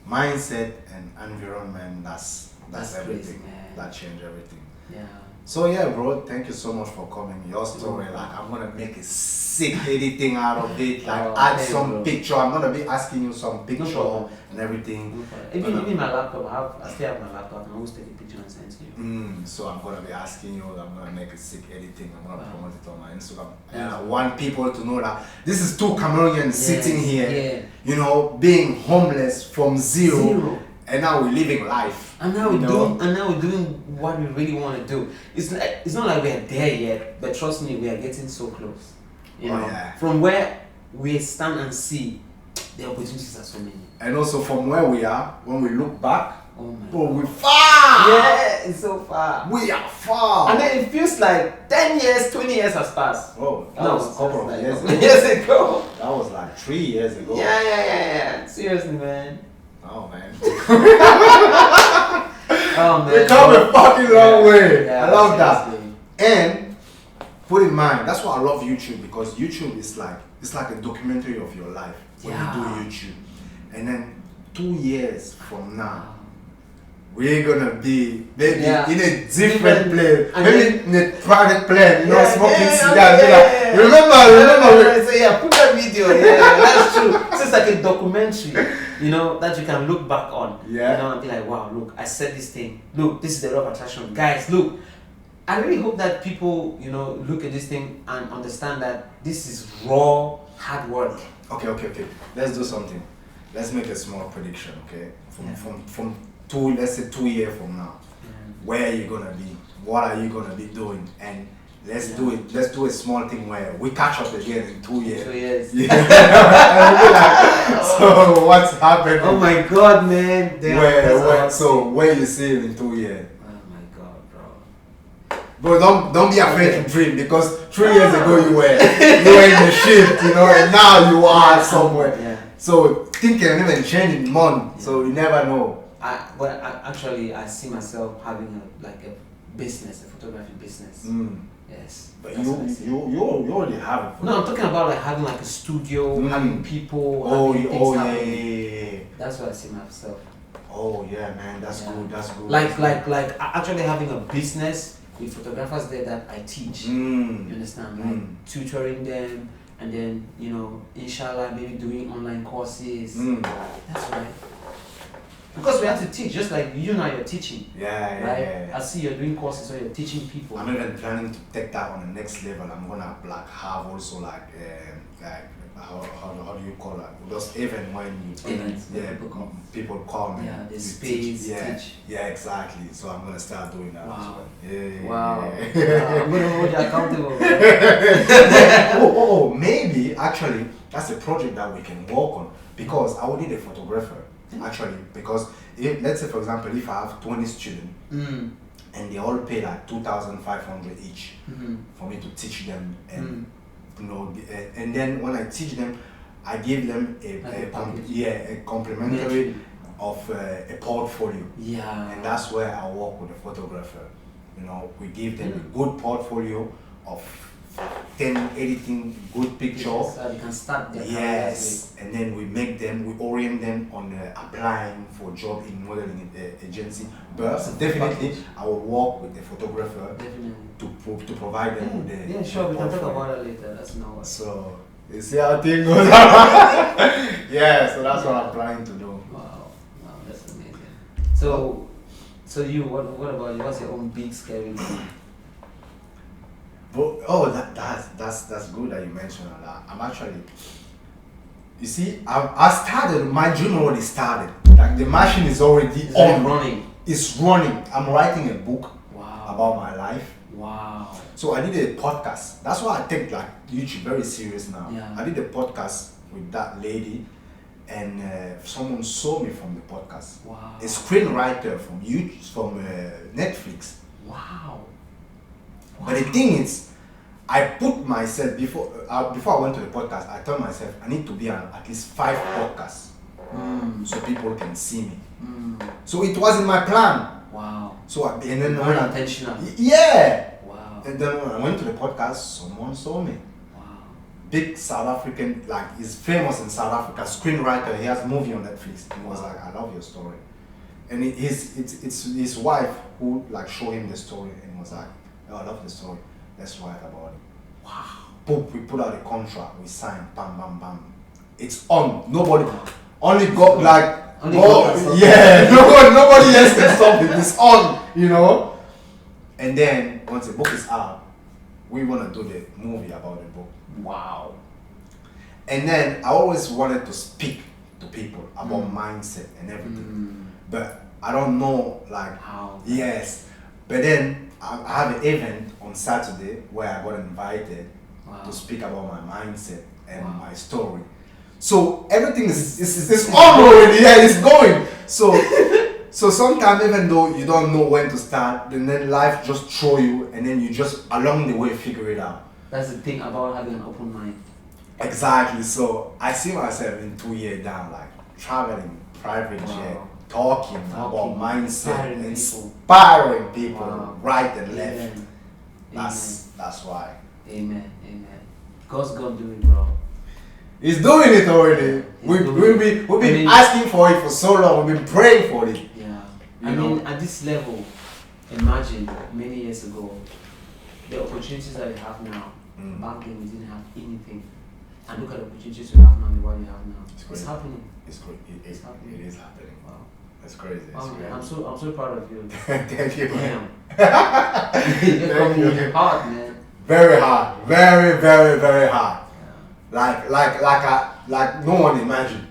Mindset and environment, that's That's everything. crazy, man. That changed everything. yeah. So yeah, bro, thank you so much for coming. Your story, like I'm gonna make a sick editing out of it, like Oh, add thank some you, bro. picture. I'm gonna be asking you some picture problem. and everything. Even my laptop, I still have my laptop. I'm always taking picture and send to you. So I'm gonna be asking you. I'm gonna make a sick editing. I'm gonna Wow. promote it on my Instagram. Yeah. And I want people to know that this is 2 Cameroonians sitting here, Yeah. you know, being homeless from zero, Zero. and now we're living life. And now you know? we're doing what we really want to do. It's not like we're there yet, but trust me, we are getting so close. You Oh, know, yeah. from where we stand and see, the opportunities are so many. And also from where we are, when we look back, Oh my bro, God. we're far. Yeah, it's so far. We are far. And then it feels like 10 years, 20 years has passed. Oh, that No, was a couple of like years ago. years ago. That was like 3 years ago. Yeah. Seriously, man. Oh man. Oh man. We come a fucking long way. Yeah, I love seriously. that. And put in mind, that's why I love YouTube, because YouTube is like, it's like a documentary of your life when you do YouTube. And then 2 years from now, we're gonna be maybe in a different place, maybe in a private plane, you know, smoking cigars. Remember. So yeah, put that video. Yeah, that's true. So it's like a documentary, you know, that you can look back on. Yeah. You know, and be like, wow, look, I said this thing. Look, this is the law of attraction, guys. Look, I really hope that people, you know, look at this thing and understand that this is raw hard work. Okay. Let's do something. Let's make a small prediction, okay? From two, let's say 2 years from now, where are you gonna be? What are you gonna be doing? And let's do it. Let's do a small thing where we catch up again in 2 years. 2 years. Yeah. And we'll be like, so what's happening? Oh my God, man. So where you see it in 2 years? Oh my God, bro. But don't be afraid to dream, because 3 years ago you were in the shift, you know, and now you are somewhere. Yeah. So things can even change in months, so you never know. Actually, I see myself having a business, a photography business. Yes. But you already have it. No, I'm talking about like having like a studio, having people. Having things happening. That's what I see myself. Oh yeah, man, that's good. That's good. Like actually having a business with photographers there that I teach. You understand? Like tutoring them, and then, you know, inshallah, maybe doing online courses. That's right. Because we have to teach, just like you now, you're teaching. Yeah. I see you're doing courses, so you're teaching people. I'm even planning to take that on the next level. I'm gonna have also how do you call it? Just even when people call me. Yeah, the space. Teach. Yeah, exactly. So I'm gonna start doing that. Wow. Wow. I'm gonna hold you accountable. Maybe actually that's a project that we can work on, because I will need a photographer. Actually, because let's say for example, if I have 20 students and they all pay like 2,500 each for me to teach them, and you know, and then when I teach them, I give them a complimentary of a portfolio. Yeah. And that's where I work with a photographer. You know, we give them a good portfolio of 10 editing good picture. So you can start there. Yes, and then we orient them on applying for job in modeling agency. But definitely, I will work with the photographer to provide them with the. Yeah, sure. We can talk about that later. That's no worries. So you see how things goes. Yeah, so that's what I'm planning to do. Wow, that's amazing. So you, what about you? What's your own big scary thing? But that's good that you mentioned that. I'm actually, you see, I started, my dream already started. Like the machine is already running. It's running. I'm writing a book about my life. Wow. So I did a podcast. That's why I take like YouTube very serious now. Yeah. I did a podcast with that lady, and someone saw me from the podcast. Wow. A screenwriter from YouTube, from Netflix. Wow. But the thing is, I put myself before I went to the podcast. I told myself I need to be on at least 5 podcasts, so people can see me. So it was in my plan. Wow. So and then very intentional. Yeah. Wow. And then when I went to the podcast, someone saw me. Wow. Big South African, like he's famous in South Africa, screenwriter. He has a movie on Netflix. He was like, I love your story, and it's his wife who like showed him the story and was like, oh, I love the story. Let's write about it. Wow. Boom, we put out a contract. We signed. Bam, bam, bam. It's on. Nobody. Only God, like. Yeah. Nobody else can stop it. It's on. You know. And then once the book is out, we wanna do the movie about the book. Wow. And then I always wanted to speak to people about mindset and everything, but I don't know like how. Yes. But then I have an event on Saturday where I got invited to speak about my mindset and my story. So everything is on already. Yeah, it's going. So sometimes even though you don't know when to start, then life just throw you, and then you just along the way figure it out. That's the thing about having an open mind. Exactly. So I see myself in 2 years down, like traveling private jet, talking about mindset, inspiring people, Wow. right and left. Amen. That's why. Amen. Amen. God's gonna do it, bro. He's doing it already. We've been asking for it for so long. We've been praying for it. Yeah. You I know? mean, at this level, imagine many years ago, the opportunities that we have now. Mm. Back then, we didn't have anything. And look at the opportunities we have now and what we have now. It's It's crazy. happening. It's happening. It's happening. It is happening. Wow. That's crazy. It's Wow, man, crazy. I'm so proud of you. Thank you. Damn. Thank You're coming you. in hard, man. Very hard. Very, very, very hard. Yeah. Like no one imagined.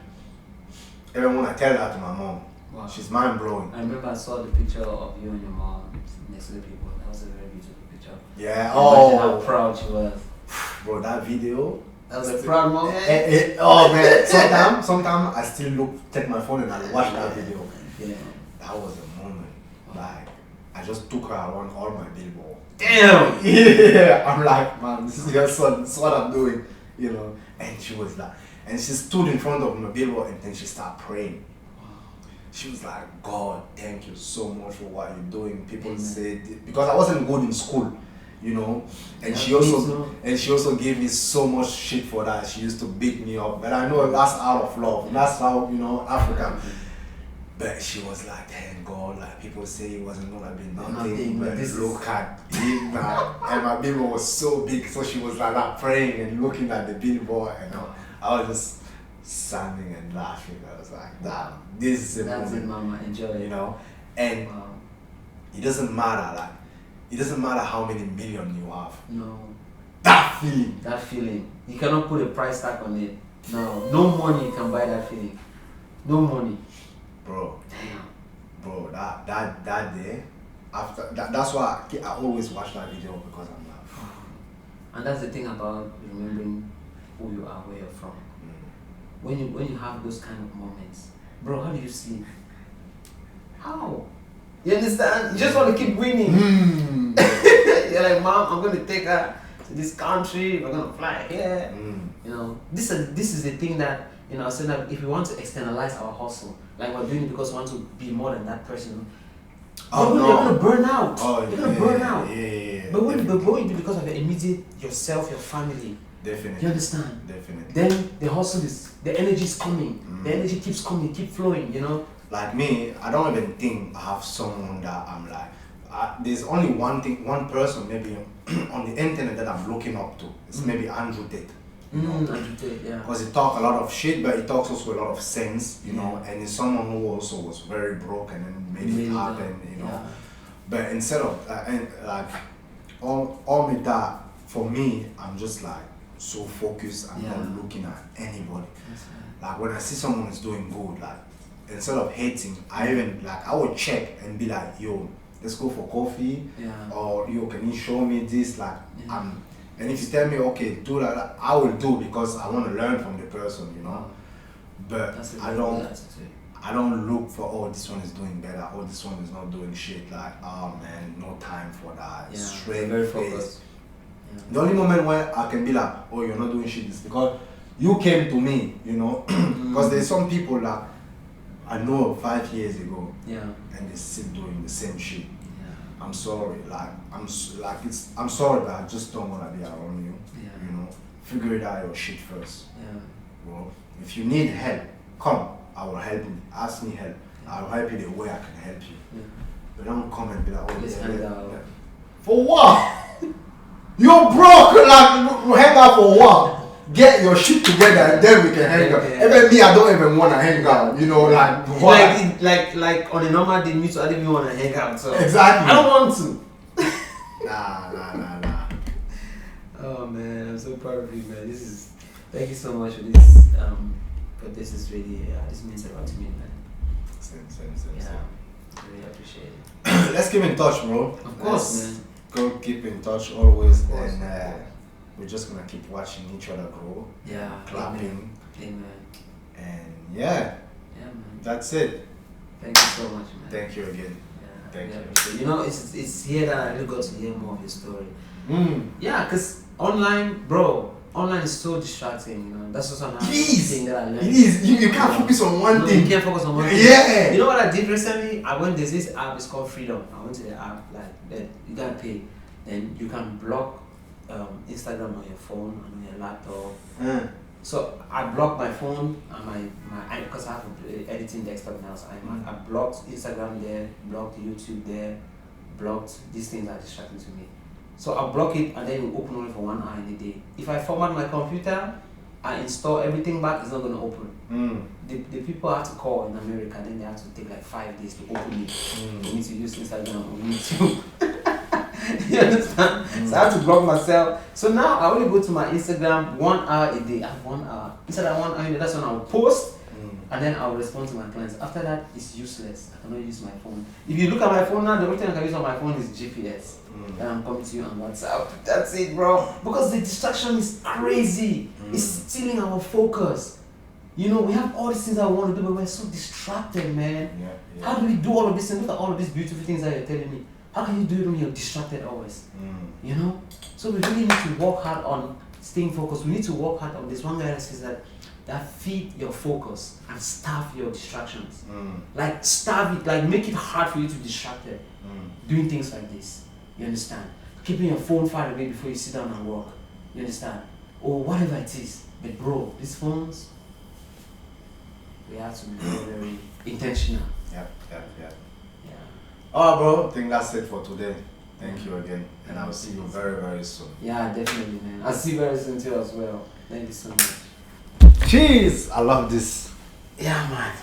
Even when I tell that to my mom, Wow. she's mind blowing. I remember I saw the picture of you and your mom next to the people. That was a very beautiful picture. Yeah. Imagine how Oh, proud she was. bro, that video. That was a proud moment. Oh man, sometimes I still take my phone and I watch that video. Yeah. That was a moment. Like I just took her around all my billboard. Damn. Yeah, I'm like, man, this is your son. This is what I'm doing, you know. And she was like, and she stood in front of my billboard and then she started praying. She was like, God, thank you so much for what you're doing. People Amen. said because I wasn't good in school, you know, and Yeah, she me also too. she also gave me so much shit for that. She used to beat me up, but I know that's out of love. That's how, you know, African. But she was like, thank God, like people say it wasn't gonna be nothing, Nothing, but but this look at it now. And my billboard was so big, so she was like that praying and looking at the billboard, and I was just standing and laughing. I was like, damn, this is a That's it, moment, mama. Enjoy it. you know. And Wow. it doesn't matter how many million you have. No. That feeling, That feeling. You cannot put a price tag on it. No money can buy that feeling. No money. bro. Damn. Bro, that day, after that's why I always watch that video because I'm like, And that's the thing about remembering who you are, where you're from. When you have those kind of moments, bro, how do you sleep? How? You understand? You just want to keep winning. You're like, Mom, I'm gonna take her to this country. We're gonna fly here. You know, this is the thing that, you know, saying that if we want to externalize our hustle, like we're doing it because we want to be more than that person. You're gonna burn out. You're gonna burn out. Yeah. But when you do because of your immediate yourself, your family, Definitely. you understand? Definitely. Then the hustle is, the energy is coming. The energy keeps coming, keep flowing, you know? Like me, I don't even think I have someone that I'm like. There's only one person maybe on the internet that I'm looking up to. It's maybe Andrew Tate. You know, Yeah. because he talks a lot of shit, but he talks also a lot of sense, you know. And he's someone who also was very broke and then made it happen, you know. Yeah. But instead of all with that, for me, I'm just like so focused. I'm not looking at anybody. Like when I see someone is doing good, like instead of hating, I would check and be like, yo, let's go for coffee, or yo, can you show me this? Like and if you tell me, okay, do that, I will do because I want to learn from the person, you know. But I don't look for, oh, this one is doing better, oh, this one is not doing shit. Like, oh man, no time for that. Straight very face. focused. The only moment where I can be like, oh, you're not doing shit is because you came to me, you know. Because there's some people that I know 5 years ago, and they still doing the same shit. I'm sorry, like I'm sorry, but I just don't wanna be around you. You know, figure it out your shit first. Well, if you need help, come. I will help you. Ask me help. I will help you the way I can help you. But don't come and be like, oh, for what? You're broke. Like, hang out for what? Get your shit together and then we can hang out. Even me, I don't even wanna hang out. You know, like what? Like on a normal day, me too, I didn't even want to hang out. So exactly. I don't want to. Nah. Oh man, I'm so proud of you, man. Thank you so much for this. But this is really, this means a lot to me, man. Same. Yeah, I really appreciate it. Let's keep in touch, bro. Of course, man. Go keep in touch always, Of course, and we're just gonna keep watching each other grow. Yeah. Clapping. Amen. And yeah, man. that's it. Thank you so much, man. Thank you again. Yeah, Thank you. appreciate it. You know, it's here that I really got to hear more of your story. Mm. Yeah, cause online, bro. online is so distracting, you know. That's also another It is. thing that I learned. It is. You can't focus on one No, thing. you can't focus on one thing. Yeah. You know what I did recently? There's this app, it's called Freedom. I went to the app, like, that you gotta pay. Then you can block Instagram on your phone and on your laptop. So I blocked my phone and because I have editing desktop now, so I blocked Instagram there, blocked YouTube there, blocked these things that are distracting to me. So I block it and then it will open only for 1 hour in a day. If I format my computer, I install everything back, it's not going to open. The people I have to call in America, then they have to take like 5 days to open it for me to use Instagram or YouTube. You understand? So I have to block myself. So now I only go to my Instagram 1 hour a day. I have 1 hour. Instead of 1 hour, that's when I'll post and then I'll respond to my clients. After that, it's useless. I cannot use my phone. If you look at my phone now, the only thing I can use on my phone is GPS. And I'm coming to you on WhatsApp. That's it, bro. Because the distraction is crazy. It's stealing our focus. You know, we have all these things I want to do, but we're so distracted, man. How do we do all of this and look at all of these beautiful things that you're telling me? How can you do it when you're distracted always? You know? So we really need to work hard on staying focused. We need to work hard on this. One guy that says that feed your focus and starve your distractions. Like starve it, like make it hard for you to be distracted. Doing things like this. You understand? Keeping your phone far away before you sit down and work. You understand? Or whatever it is. But bro, these phones, we have to be very, very intentional. Yeah. Yeah. Alright, bro. I think that's it for today. Thank you again. And I'll see you very, very soon. Yeah, definitely, man. I'll see you very soon too as well. Thank you so much. Cheers! I love this. Yeah, man.